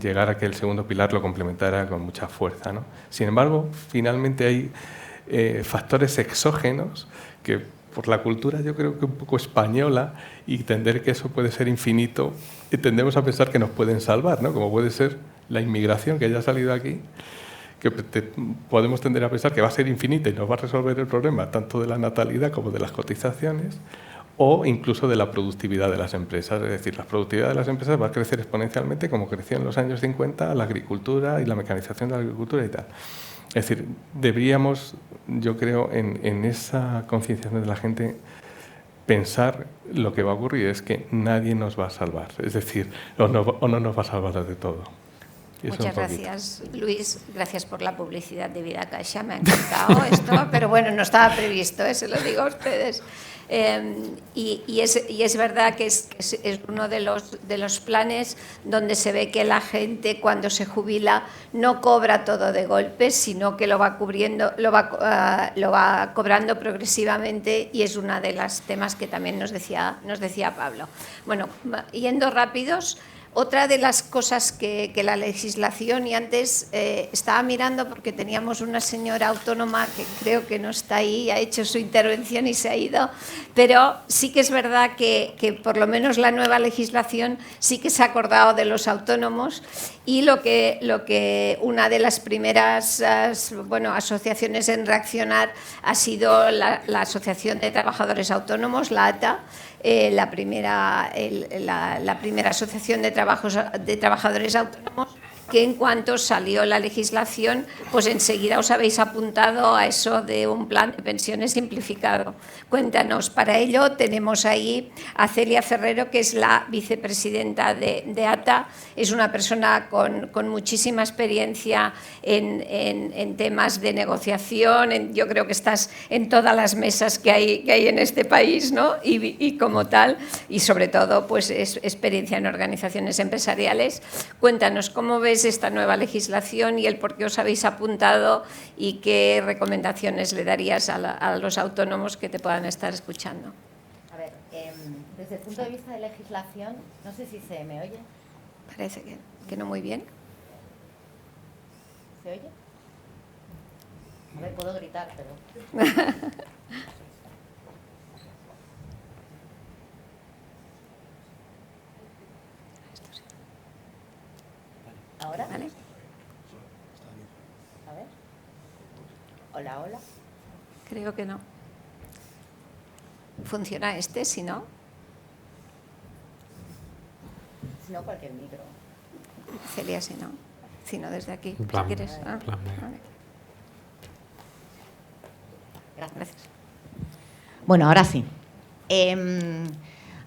llegar a que el segundo pilar lo complementara con mucha fuerza, ¿no? Sin embargo, finalmente hay factores exógenos que por la cultura yo creo que un poco española y entender que eso puede ser infinito, tendemos a pensar que nos pueden salvar, ¿no? Como puede ser la inmigración que haya salido aquí, que podemos tender a pensar que va a ser infinita y nos va a resolver el problema tanto de la natalidad como de las cotizaciones o incluso de la productividad de las empresas. Es decir, la productividad de las empresas va a crecer exponencialmente como creció en los años 50 la agricultura y la mecanización de la agricultura y tal. Es decir, deberíamos, yo creo, en esa concienciación de la gente, pensar lo que va a ocurrir es que nadie nos va a salvar. Es decir, o no nos va a salvar de todo. Muchas gracias, Luis. Gracias por la publicidad de Vida Caixa. Me ha encantado esto, pero bueno, no estaba previsto, se lo digo a ustedes. Y es verdad que es uno de los planes donde se ve que la gente cuando se jubila no cobra todo de golpe, sino que lo va cobrando progresivamente, y es uno de los temas que también nos decía Pablo. Bueno, yendo rápidos. Otra de las cosas que la legislación, y antes estaba mirando porque teníamos una señora autónoma que creo que no está ahí, ha hecho su intervención y se ha ido, pero sí que es verdad que por lo menos la nueva legislación sí que se ha acordado de los autónomos, y lo que una de las primeras asociaciones en reaccionar ha sido la Asociación de Trabajadores Autónomos, la ATA, la primera asociación de trabajadores autónomos, que en cuanto salió la legislación, pues enseguida os habéis apuntado a eso de un plan de pensiones simplificado. Cuéntanos, para ello tenemos ahí a Celia Ferrero, que es la vicepresidenta de ATA, es una persona con muchísima experiencia en temas de negociación, yo creo que estás en todas las mesas que hay en este país, ¿no? Y como tal, y sobre todo, pues es experiencia en organizaciones empresariales. Cuéntanos, ¿cómo ves esta nueva legislación y el por qué os habéis apuntado y qué recomendaciones le darías a los autónomos que te puedan estar escuchando? A ver, desde el punto de vista de legislación, no sé si se me oye. Parece que no muy bien. ¿Se oye? A ver, puedo gritar, pero... ¿Ahora? ¿Vale? A ver. Hola, hola. Creo que no. ¿Funciona si no? Si no, cualquier micro. Celia, si no. Si no, desde aquí. Plan, si quieres. plan B. Vale. Gracias. Bueno, ahora sí.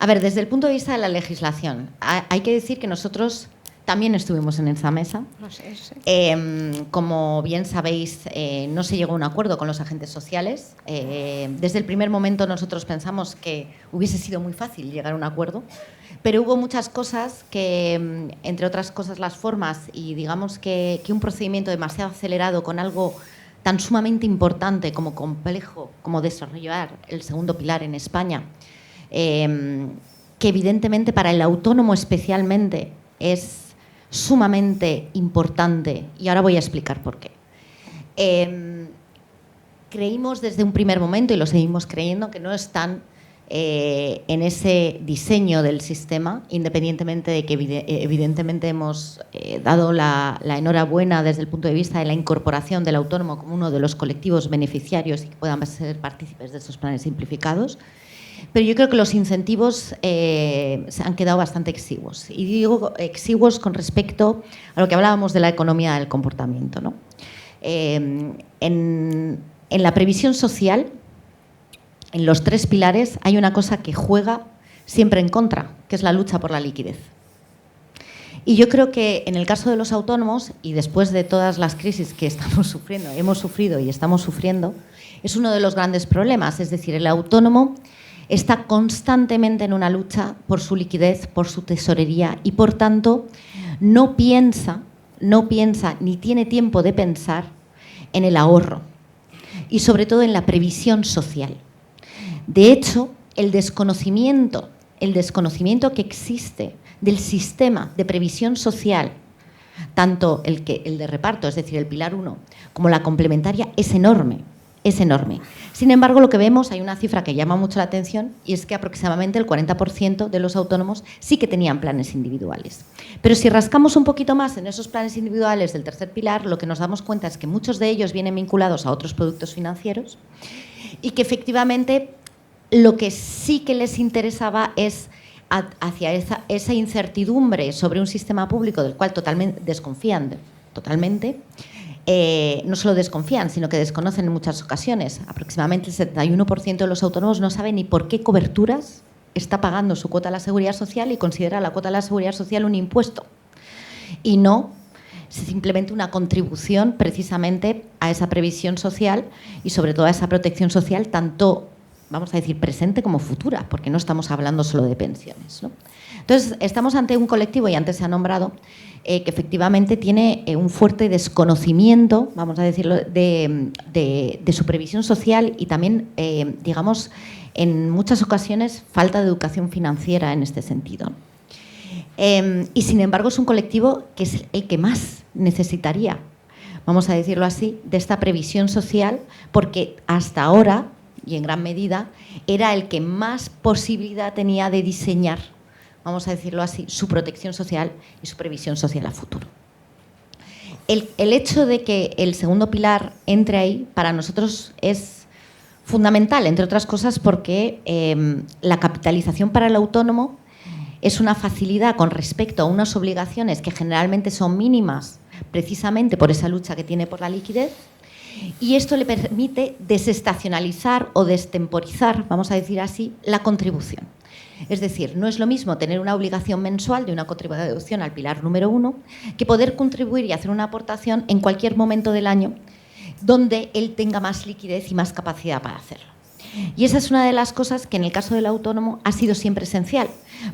A ver, desde el punto de vista de la legislación, hay que decir que nosotros también estuvimos en esa mesa. No sé, sí. Como bien sabéis, no se llegó a un acuerdo con los agentes sociales. Desde el primer momento nosotros pensamos que hubiese sido muy fácil llegar a un acuerdo, pero hubo muchas cosas que, entre otras cosas, las formas y digamos que un procedimiento demasiado acelerado con algo tan sumamente importante como complejo como desarrollar el segundo pilar en España, que evidentemente para el autónomo especialmente es sumamente importante, y ahora voy a explicar por qué. Creímos desde un primer momento, y lo seguimos creyendo, que no es tan en ese diseño del sistema, independientemente de que evidentemente hemos dado la enhorabuena desde el punto de vista de la incorporación del autónomo como uno de los colectivos beneficiarios y que puedan ser partícipes de estos planes simplificados. Pero yo creo que los incentivos se han quedado bastante exiguos. Y digo exiguos con respecto a lo que hablábamos de la economía del comportamiento, ¿no? En la previsión social, en los 3 pilares, hay una cosa que juega siempre en contra, que es la lucha por la liquidez. Y yo creo que en el caso de los autónomos, y después de todas las crisis que estamos sufriendo, hemos sufrido y estamos sufriendo, es uno de los grandes problemas. Es decir, el autónomo está constantemente en una lucha por su liquidez, por su tesorería y, por tanto, no piensa ni tiene tiempo de pensar en el ahorro y, sobre todo, en la previsión social. De hecho, el desconocimiento que existe del sistema de previsión social, tanto el de reparto, es decir, el pilar 1, como la complementaria, es enorme. Es enorme. Sin embargo, lo que vemos, hay una cifra que llama mucho la atención, y es que aproximadamente el 40% de los autónomos sí que tenían planes individuales. Pero si rascamos un poquito más en esos planes individuales del tercer pilar, lo que nos damos cuenta es que muchos de ellos vienen vinculados a otros productos financieros y que efectivamente lo que sí que les interesaba es hacia esa incertidumbre sobre un sistema público del cual totalmente desconfían, totalmente. No solo desconfían, sino que desconocen en muchas ocasiones. Aproximadamente el 71% de los autónomos no saben ni por qué coberturas está pagando su cuota a la Seguridad Social y considera la cuota a la Seguridad Social un impuesto y no simplemente una contribución precisamente a esa previsión social y sobre todo a esa protección social, tanto, vamos a decir, presente como futura, porque no estamos hablando solo de pensiones, ¿no? Entonces, estamos ante un colectivo, y antes se ha nombrado, que efectivamente tiene un fuerte desconocimiento, vamos a decirlo, de su previsión social y también, digamos, en muchas ocasiones, falta de educación financiera en este sentido. Y, sin embargo, es un colectivo que es el que más necesitaría, vamos a decirlo así, de esta previsión social, porque hasta ahora, y en gran medida, era el que más posibilidad tenía de diseñar, vamos a decirlo así, su protección social y su previsión social a futuro. El hecho de que el segundo pilar entre ahí, para nosotros es fundamental, entre otras cosas, porque la capitalización para el autónomo es una facilidad con respecto a unas obligaciones que generalmente son mínimas, precisamente por esa lucha que tiene por la liquidez, y esto le permite desestacionalizar o destemporizar, vamos a decir así, la contribución. Es decir, no es lo mismo tener una obligación mensual de una contribución al pilar número 1 que poder contribuir y hacer una aportación en cualquier momento del año donde él tenga más liquidez y más capacidad para hacerlo. Y esa es una de las cosas que en el caso del autónomo ha sido siempre esencial,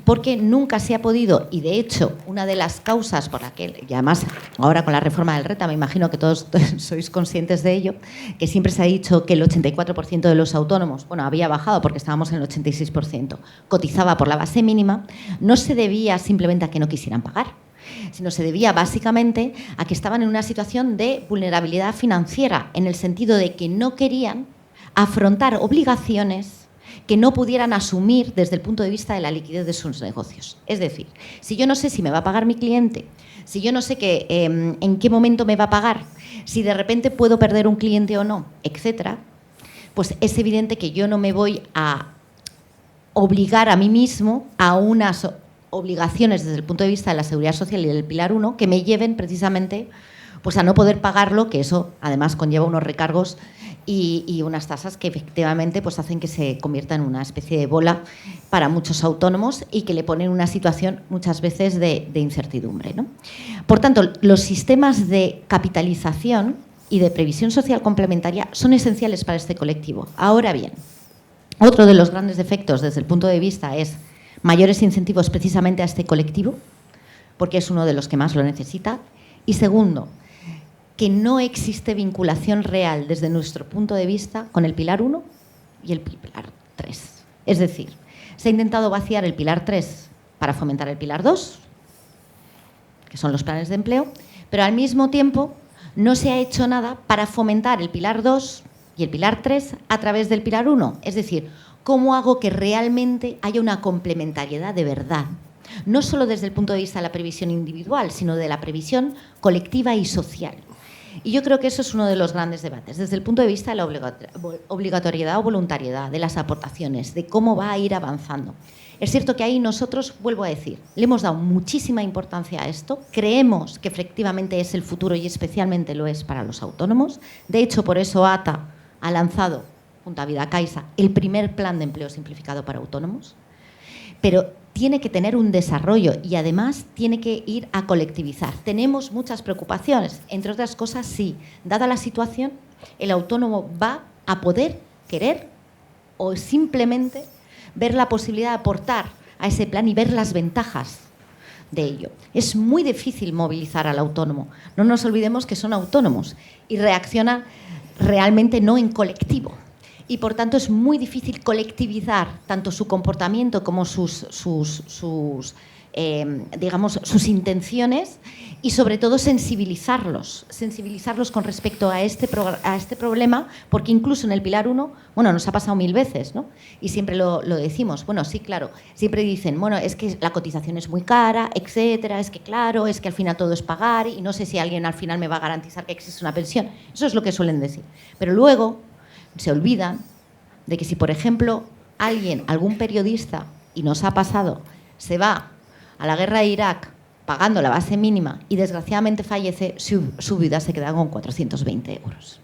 porque nunca se ha podido, y de hecho una de las causas por la que, y además ahora con la reforma del RETA me imagino que todos sois conscientes de ello, que siempre se ha dicho que el 84% de los autónomos, bueno, había bajado porque estábamos en el 86%, cotizaba por la base mínima, no se debía simplemente a que no quisieran pagar, sino se debía básicamente a que estaban en una situación de vulnerabilidad financiera, en el sentido de que no querían afrontar obligaciones que no pudieran asumir desde el punto de vista de la liquidez de sus negocios. Es decir, si yo no sé si me va a pagar mi cliente, si yo no sé en qué momento me va a pagar, si de repente puedo perder un cliente o no, etcétera, pues es evidente que yo no me voy a obligar a mí mismo a unas obligaciones desde el punto de vista de la seguridad social y del pilar 1 que me lleven precisamente pues a no poder pagarlo, que eso además conlleva unos recargos y unas tasas que efectivamente pues hacen que se convierta en una especie de bola para muchos autónomos y que le ponen una situación muchas veces de incertidumbre, ¿no? Por tanto, los sistemas de capitalización y de previsión social complementaria son esenciales para este colectivo. Ahora bien, otro de los grandes defectos desde el punto de vista es mayores incentivos precisamente a este colectivo, porque es uno de los que más lo necesita. Y segundo, que no existe vinculación real desde nuestro punto de vista con el pilar 1 y el pilar 3. Es decir, se ha intentado vaciar el pilar 3 para fomentar el pilar 2, que son los planes de empleo, pero al mismo tiempo no se ha hecho nada para fomentar el pilar 2 y el pilar 3 a través del pilar 1. Es decir, ¿Cómo hago que realmente haya una complementariedad de verdad? No solo desde el punto de vista de la previsión individual, sino de la previsión colectiva y social. Y yo creo que eso es uno de los grandes debates, desde el punto de vista de la obligatoriedad o voluntariedad, de las aportaciones, de cómo va a ir avanzando. Es cierto que ahí nosotros, vuelvo a decir, le hemos dado muchísima importancia a esto, creemos que efectivamente es el futuro y especialmente lo es para los autónomos. De hecho, por eso ATA ha lanzado, junto a Vidacaixa, el primer plan de empleo simplificado para autónomos, pero tiene que tener un desarrollo y además tiene que ir a colectivizar. Tenemos muchas preocupaciones, entre otras cosas, sí, dada la situación, el autónomo va a poder querer o simplemente ver la posibilidad de aportar a ese plan y ver las ventajas de ello. Es muy difícil movilizar al autónomo. No nos olvidemos que son autónomos y reaccionan realmente no en colectivo. Y, por tanto, es muy difícil colectivizar tanto su comportamiento como sus intenciones y, sobre todo, sensibilizarlos con respecto a este problema, porque incluso en el Pilar 1, bueno, nos ha pasado 1000 veces, ¿no? Y siempre lo decimos. Bueno, sí, claro, siempre dicen, bueno, es que la cotización es muy cara, etcétera, es que claro, es que al final todo es pagar y no sé si alguien al final me va a garantizar que existe una pensión. Eso es lo que suelen decir. Pero luego se olvidan de que si, por ejemplo, algún periodista, y nos ha pasado, se va a la guerra de Irak pagando la base mínima y desgraciadamente fallece, su vida se queda con 420 euros.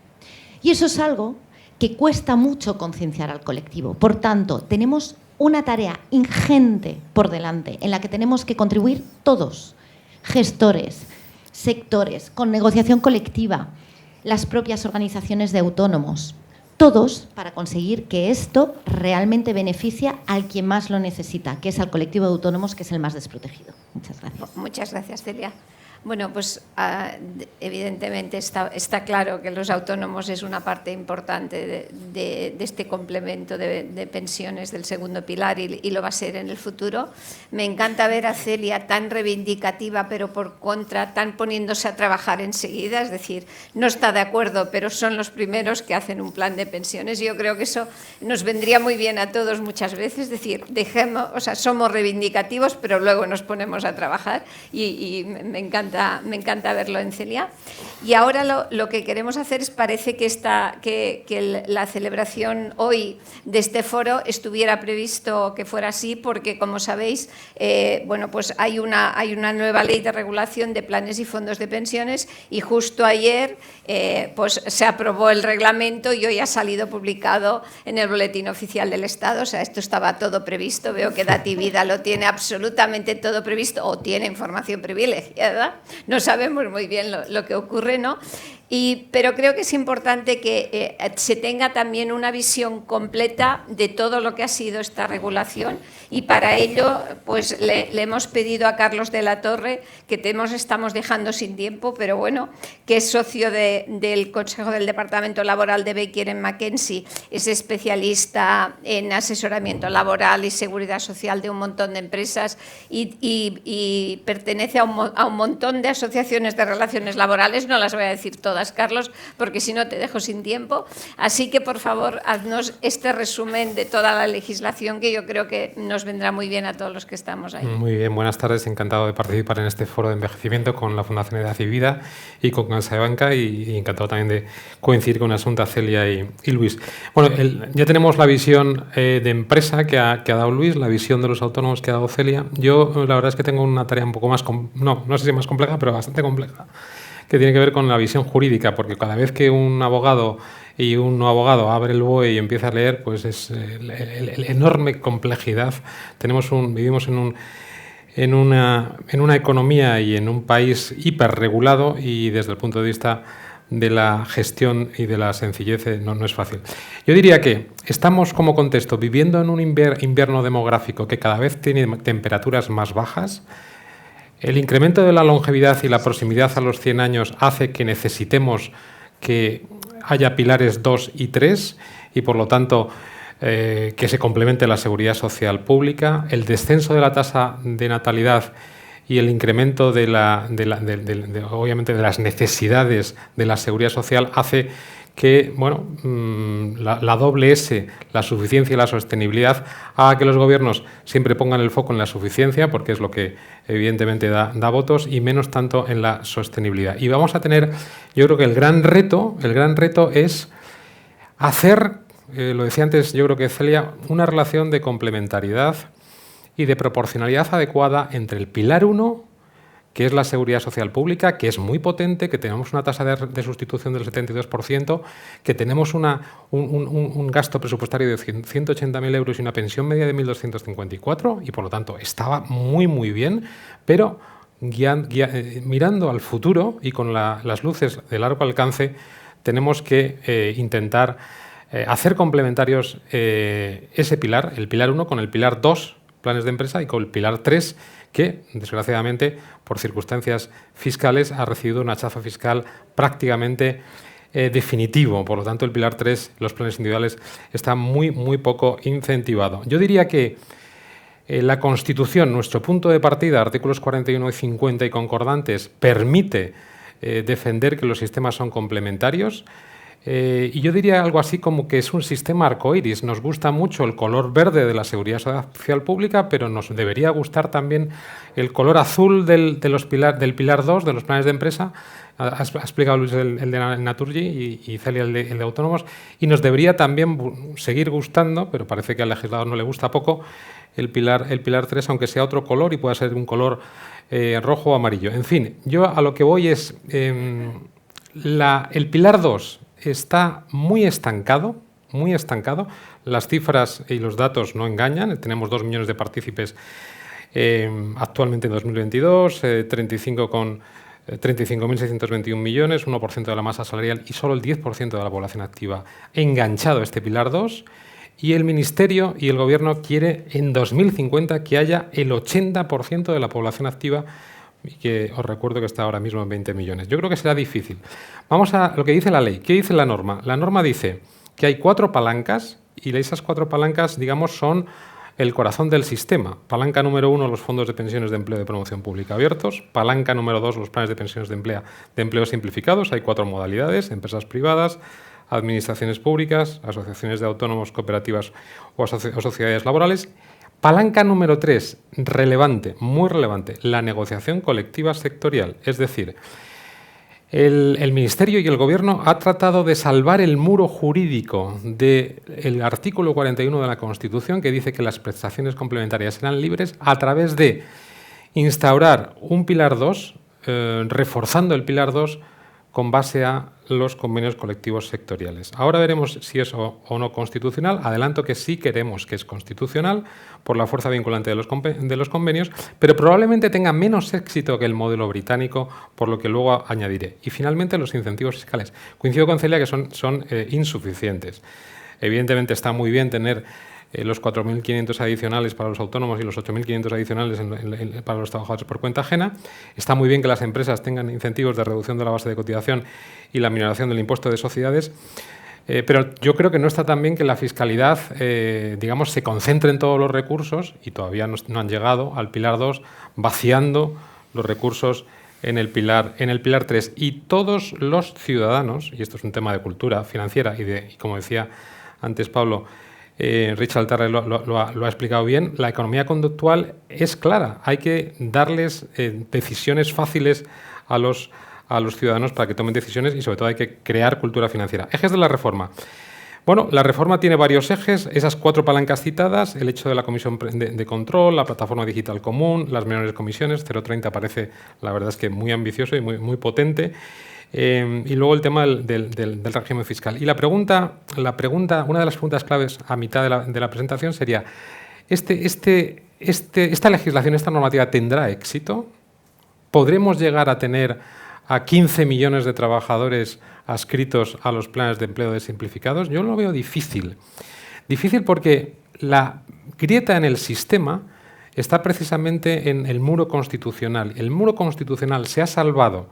Y eso es algo que cuesta mucho concienciar al colectivo. Por tanto, tenemos una tarea ingente por delante en la que tenemos que contribuir todos, gestores, sectores, con negociación colectiva, las propias organizaciones de autónomos, todos, para conseguir que esto realmente beneficia al quien más lo necesita, que es al colectivo de autónomos, que es el más desprotegido. Muchas gracias. Muchas gracias, Celia. Bueno, pues evidentemente está claro que los autónomos es una parte importante de este complemento de pensiones del segundo pilar y lo va a ser en el futuro. Me encanta ver a Celia tan reivindicativa, pero por contra, tan poniéndose a trabajar enseguida, es decir, no está de acuerdo, pero son los primeros que hacen un plan de pensiones. Yo creo que eso nos vendría muy bien a todos muchas veces, es decir, somos reivindicativos, pero luego nos ponemos a trabajar y me encanta verlo en Celia. Y ahora lo que queremos hacer es, parece que la celebración hoy de este foro estuviera previsto que fuera así, porque, como sabéis, bueno, pues hay una nueva ley de regulación de planes y fondos de pensiones y justo ayer pues se aprobó el reglamento y hoy ha salido publicado en el Boletín Oficial del Estado. O sea, esto estaba todo previsto. Veo que Dativida lo tiene absolutamente todo previsto, o tiene información privilegiada. No sabemos muy bien lo que ocurre, ¿no? Pero creo que es importante que se tenga también una visión completa de todo lo que ha sido esta regulación, y para ello pues le hemos pedido a Carlos de la Torre, que estamos dejando sin tiempo, pero bueno, que es socio del Consejo del Departamento Laboral de Baker McKenzie, es especialista en asesoramiento laboral y seguridad social de un montón de empresas y pertenece a un montón de asociaciones de relaciones laborales. No las voy a decir todas, Carlos, porque si no te dejo sin tiempo. Así que, por favor, haznos este resumen de toda la legislación, que yo creo que nos vendrá muy bien a todos los que estamos ahí. Muy bien, buenas tardes. Encantado de participar en este foro de envejecimiento con la Fundación Edad y con CaixaBank, y encantado también de coincidir con Asunta, Celia y Luis. Bueno, ya tenemos la visión de empresa que ha dado Luis, la visión de los autónomos que ha dado Celia. Yo, la verdad es que tengo una tarea un poco más, no sé si más compleja, pero bastante compleja, que tiene que ver con la visión jurídica, porque cada vez que un abogado y un no abogado abre el BOE y empieza a leer, pues es la enorme complejidad. Vivimos en una economía y en un país hiperregulado, y desde el punto de vista de la gestión y de la sencillez no es fácil. Yo diría que estamos, como contexto, viviendo en un invierno demográfico que cada vez tiene temperaturas más bajas. El incremento de la longevidad y la proximidad a los 100 años hace que necesitemos que haya pilares 2 y 3 y, por lo tanto, que se complemente la seguridad social pública. El descenso de la tasa de natalidad y el incremento obviamente de las necesidades de la seguridad social hace que bueno, la doble S, la suficiencia y la sostenibilidad, haga que los gobiernos siempre pongan el foco en la suficiencia, porque es lo que evidentemente da votos, y menos tanto en la sostenibilidad. Y vamos a tener, yo creo que el gran reto es hacer, lo decía antes yo creo que Celia, una relación de complementariedad y de proporcionalidad adecuada entre el pilar 1, que es la seguridad social pública, que es muy potente, que tenemos una tasa de sustitución del 72%, que tenemos un gasto presupuestario de 180.000 euros y una pensión media de 1.254, y por lo tanto estaba muy, muy bien, pero mirando al futuro y con las luces de largo alcance, tenemos que intentar hacer complementarios ese pilar, el pilar 1 con el pilar 2, planes de empresa, y con el pilar 3, que, desgraciadamente, por circunstancias fiscales, ha recibido un hachazo fiscal prácticamente definitivo. Por lo tanto, el pilar 3, los planes individuales, está muy, muy poco incentivado. Yo diría que la Constitución, nuestro punto de partida, artículos 41 y 50 y concordantes, permite defender que los sistemas son complementarios. Y yo diría algo así como que es un sistema arcoíris. Nos gusta mucho el color verde de la seguridad social pública, pero nos debería gustar también el color azul del pilar 2, de los planes de empresa. Ha explicado Luis el de Naturgy y Celia el de autónomos. Y nos debería también seguir gustando, pero parece que al legislador no le gusta poco, el pilar 3, aunque sea otro color y pueda ser un color rojo o amarillo. En fin, yo a lo que voy es el pilar 2 está muy estancado. Las cifras y los datos no engañan. Tenemos 2 millones de partícipes actualmente en 2022, 35.621 millones, 1% de la masa salarial y solo el 10% de la población activa enganchado a este pilar 2. Y el Ministerio y el Gobierno quiere en 2050 que haya el 80% de la población activa, y que os recuerdo que está ahora mismo en 20 millones. Yo creo que será difícil. Vamos a lo que dice la ley. ¿Qué dice la norma? La norma dice que hay 4 palancas y esas 4 palancas, digamos, son el corazón del sistema. Palanca número 1, los fondos de pensiones de empleo de promoción pública abiertos. Palanca número 2, los planes de pensiones de empleo simplificados. Hay 4 modalidades: empresas privadas, administraciones públicas, asociaciones de autónomos, cooperativas o sociedades laborales. Palanca número 3, relevante, muy relevante, la negociación colectiva sectorial. Es decir, el Ministerio y el Gobierno ha tratado de salvar el muro jurídico del artículo 41 de la Constitución, que dice que las prestaciones complementarias serán libres, a través de instaurar un pilar 2, reforzando el pilar 2 con base a los convenios colectivos sectoriales. Ahora veremos si es o no constitucional. Adelanto que sí queremos que es constitucional por la fuerza vinculante de los convenios, pero probablemente tenga menos éxito que el modelo británico, por lo que luego añadiré. Y finalmente, los incentivos fiscales. Coincido con Celia que son insuficientes. Evidentemente está muy bien tener los 4.500 adicionales para los autónomos y los 8.500 adicionales para los trabajadores por cuenta ajena. Está muy bien que las empresas tengan incentivos de reducción de la base de cotización y la minoración del impuesto de sociedades, pero yo creo que no está tan bien que la fiscalidad, digamos, se concentre en todos los recursos, y todavía no han llegado al pilar 2, vaciando los recursos en el pilar 3. Y todos los ciudadanos, y esto es un tema de cultura financiera y como decía antes Pablo, Richard Tarre lo ha explicado bien, la economía conductual es clara. Hay que darles decisiones fáciles a los ciudadanos para que tomen decisiones, y sobre todo hay que crear cultura financiera. Ejes de la reforma. Bueno, la reforma tiene varios ejes, esas 4 palancas citadas: el hecho de la comisión de control, la plataforma digital común, las menores comisiones. 0,30 parece, la verdad es que muy ambicioso y muy potente. Y luego el tema del régimen fiscal. Y la pregunta, una de las preguntas claves a mitad de la presentación sería: ¿esta legislación, esta normativa tendrá éxito? ¿Podremos llegar a tener a 15 millones de trabajadores adscritos a los planes de empleo simplificados? Yo lo veo difícil. Difícil porque la grieta en el sistema está precisamente en el muro constitucional. El muro constitucional se ha salvado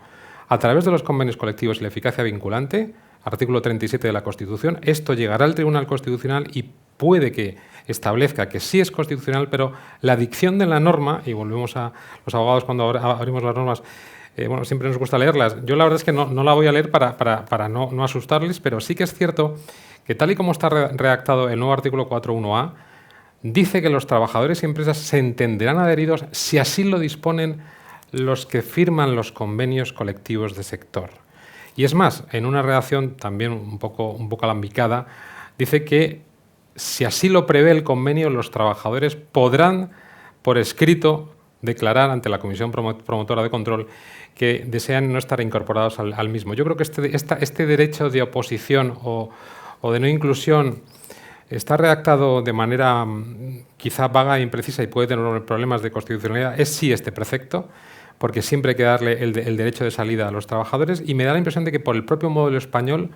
a través de los convenios colectivos y la eficacia vinculante, artículo 37 de la Constitución. Esto llegará al Tribunal Constitucional y puede que establezca que sí es constitucional, pero la dicción de la norma, y volvemos a los abogados cuando abrimos las normas, bueno, siempre nos gusta leerlas. Yo la verdad es que no la voy a leer para no asustarles, pero sí que es cierto que tal y como está redactado el nuevo artículo 4.1a, dice que los trabajadores y empresas se entenderán adheridos si así lo disponen los que firman los convenios colectivos de sector. Y es más, en una redacción también un poco alambicada, dice que si así lo prevé el convenio, los trabajadores podrán, por escrito, declarar ante la Comisión Promotora de Control que desean no estar incorporados al mismo. Yo creo que este derecho de oposición o de no inclusión está redactado de manera quizá vaga e imprecisa y puede tener problemas de constitucionalidad. Es sí este precepto, porque siempre hay que darle el derecho de salida a los trabajadores, y me da la impresión de que por el propio modelo español,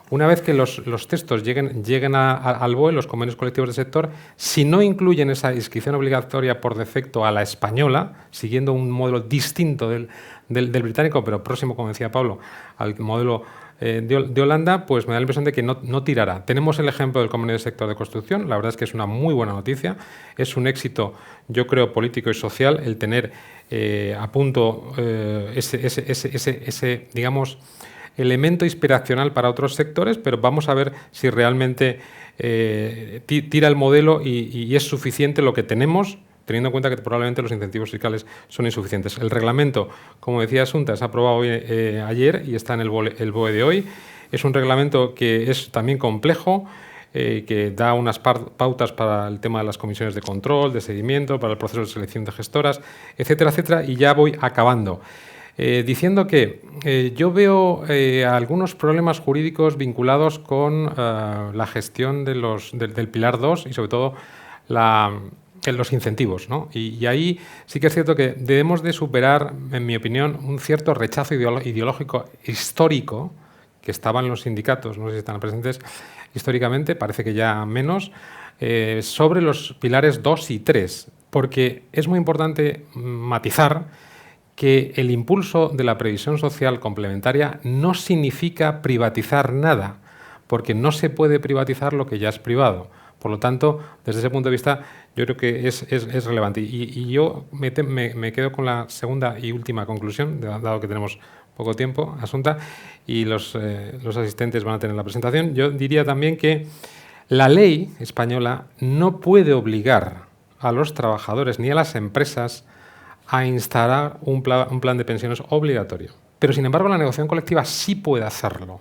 una vez que los textos lleguen al BOE, los convenios colectivos de sector, si no incluyen esa inscripción obligatoria por defecto a la española, siguiendo un modelo distinto del británico, pero próximo, como decía Pablo, al modelo de Holanda, pues me da la impresión de que no tirará. Tenemos el ejemplo del convenio de sector de construcción, la verdad es que es una muy buena noticia, es un éxito, yo creo, político y social el tener a punto ese, digamos, elemento inspiracional para otros sectores, pero vamos a ver si realmente tira el modelo y es suficiente lo que tenemos, teniendo en cuenta que probablemente los incentivos fiscales son insuficientes. El reglamento, como decía Asunta, se ha aprobado ayer y está en el BOE de hoy. Es un reglamento que es también complejo, que da unas pautas para el tema de las comisiones de control, de seguimiento, para el proceso de selección de gestoras, etcétera, etcétera, y ya voy acabando. Diciendo que yo veo algunos problemas jurídicos vinculados con la gestión del Pilar 2 y sobre todo los incentivos, ¿no? Y ahí sí que es cierto que debemos de superar, en mi opinión, un cierto rechazo ideológico histórico que estaba en los sindicatos, no sé si están presentes históricamente, parece que ya menos, sobre los pilares 2 y 3, porque es muy importante matizar que el impulso de la previsión social complementaria no significa privatizar nada, porque no se puede privatizar lo que ya es privado. Por lo tanto, desde ese punto de vista, yo creo que es relevante. Y yo me quedo con la segunda y última conclusión, dado que tenemos poco tiempo, Asunta, y los asistentes van a tener la presentación. Yo diría también que la ley española no puede obligar a los trabajadores ni a las empresas a instalar un plan de pensiones obligatorio. Pero, sin embargo, la negociación colectiva sí puede hacerlo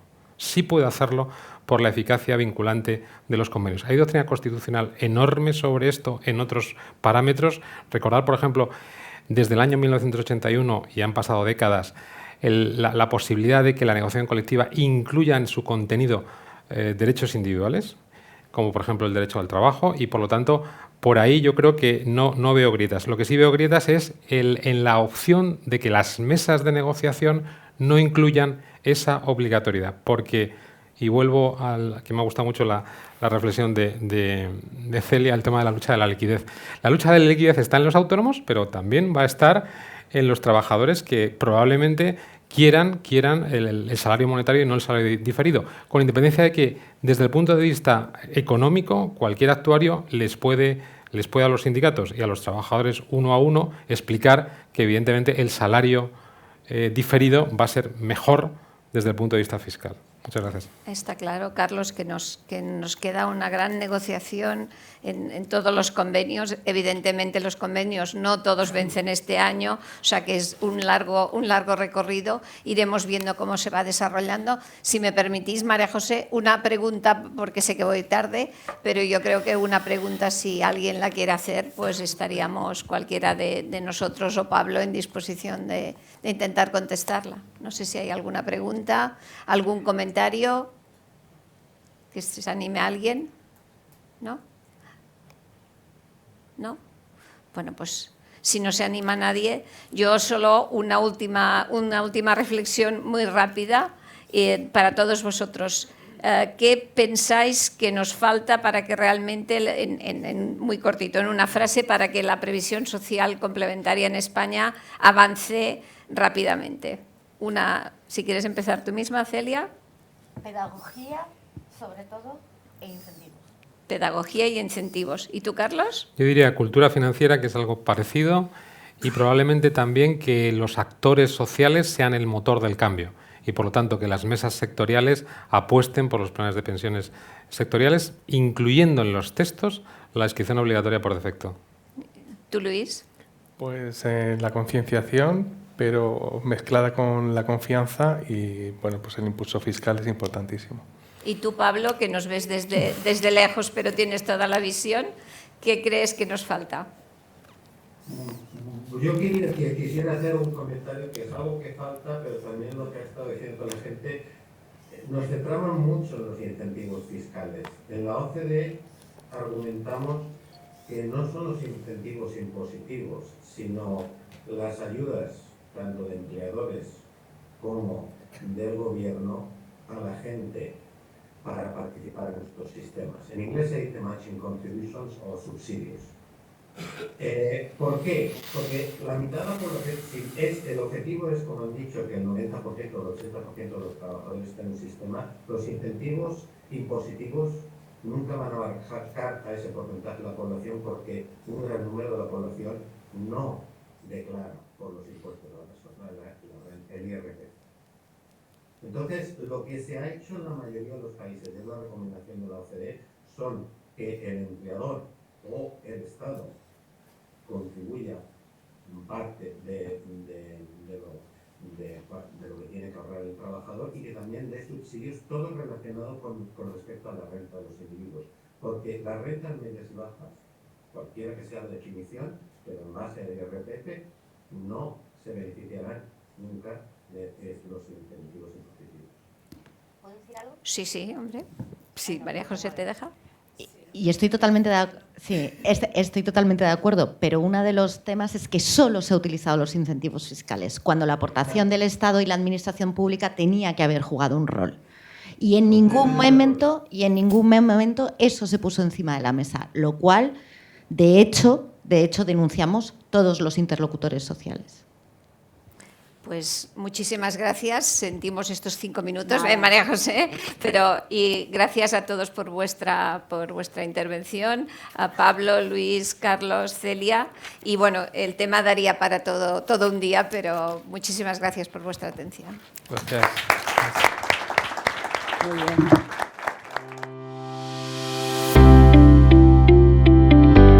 por la eficacia vinculante de los convenios. Hay doctrina constitucional enorme sobre esto en otros parámetros. Recordar, por ejemplo, desde el año 1981, y han pasado décadas, la posibilidad de que la negociación colectiva incluya en su contenido derechos individuales, como por ejemplo el derecho al trabajo, y por lo tanto, por ahí yo creo que no veo grietas. Lo que sí veo grietas es en la opción de que las mesas de negociación no incluyan esa obligatoriedad, porque, y vuelvo al que me ha gustado mucho la reflexión de Celia, el tema de la lucha de la liquidez. La lucha de la liquidez está en los autónomos, pero también va a estar en los trabajadores que probablemente quieran el salario monetario y no el salario diferido, con independencia de que desde el punto de vista económico cualquier actuario les puede a los sindicatos y a los trabajadores uno a uno explicar que evidentemente el salario diferido va a ser mejor desde el punto de vista fiscal. Muchas gracias. Está claro, Carlos, que nos queda una gran negociación en todos los convenios. Evidentemente los convenios no todos vencen este año, o sea que es un largo recorrido. Iremos viendo cómo se va desarrollando. Si me permitís, María José, una pregunta, porque sé que voy tarde, pero yo creo que una pregunta, si alguien la quiere hacer, pues estaríamos cualquiera de nosotros o Pablo en disposición de intentar contestarla. No sé si hay alguna pregunta, algún comentario, que se anime a alguien. ¿No? ¿No? Bueno, pues si no se anima a nadie, yo solo una última reflexión muy rápida para todos vosotros. ¿Qué pensáis que nos falta para que realmente, muy cortito, en una frase, para que la previsión social complementaria en España avance rápidamente? Si quieres empezar tú misma, Celia. Pedagogía, sobre todo, e incentivos. Pedagogía y incentivos. ¿Y tú, Carlos? Yo diría cultura financiera, que es algo parecido, y probablemente también que los actores sociales sean el motor del cambio y, por lo tanto, que las mesas sectoriales apuesten por los planes de pensiones sectoriales, incluyendo en los textos la inscripción obligatoria por defecto. ¿Tú, Luis? Pues la concienciación, pero mezclada con la confianza y, bueno, pues el impulso fiscal es importantísimo. Y tú, Pablo, que nos ves desde lejos, pero tienes toda la visión, ¿qué crees que nos falta? Yo quisiera hacer un comentario que es algo que falta, pero también lo que ha estado diciendo la gente. Nos centramos mucho en los incentivos fiscales. En la OCDE argumentamos que no son los incentivos impositivos, sino las ayudas, tanto de empleadores como del gobierno, a la gente para participar en estos sistemas. En inglés se dice matching contributions o subsidios. ¿Por qué? Porque la mitad de la población, el objetivo es, como han dicho, que el 90% o el 80% de los trabajadores estén en un sistema, los incentivos impositivos nunca van a bajar a ese porcentaje de la población porque un gran número de la población no declara por los impuestos de la persona, el IRPF. Entonces, lo que se ha hecho en la mayoría de los países, es la recomendación de la OCDE, son que el empleador o el Estado contribuya parte de lo que tiene que ahorrar el trabajador y que también dé subsidios, todo relacionado con respecto a la renta de los individuos. Porque las rentas medias y bajas, cualquiera que sea la definición, pero en base al IRPF, no se beneficiarán nunca de los incentivos impositivos. ¿Puedo decir algo? Sí, hombre. Sí, María José, ¿te deja? Y estoy totalmente estoy totalmente de acuerdo, pero uno de los temas es que solo se han utilizado los incentivos fiscales, cuando la aportación del Estado y la administración pública tenía que haber jugado un rol. Y en ningún momento eso se puso encima de la mesa, lo cual, de hecho denunciamos todos los interlocutores sociales. Pues muchísimas gracias. Sentimos estos 5 minutos, María José, y gracias a todos por vuestra intervención, a Pablo, Luis, Carlos, Celia. Y bueno, el tema daría para todo un día, pero muchísimas gracias por vuestra atención. Gracias. Muy bien.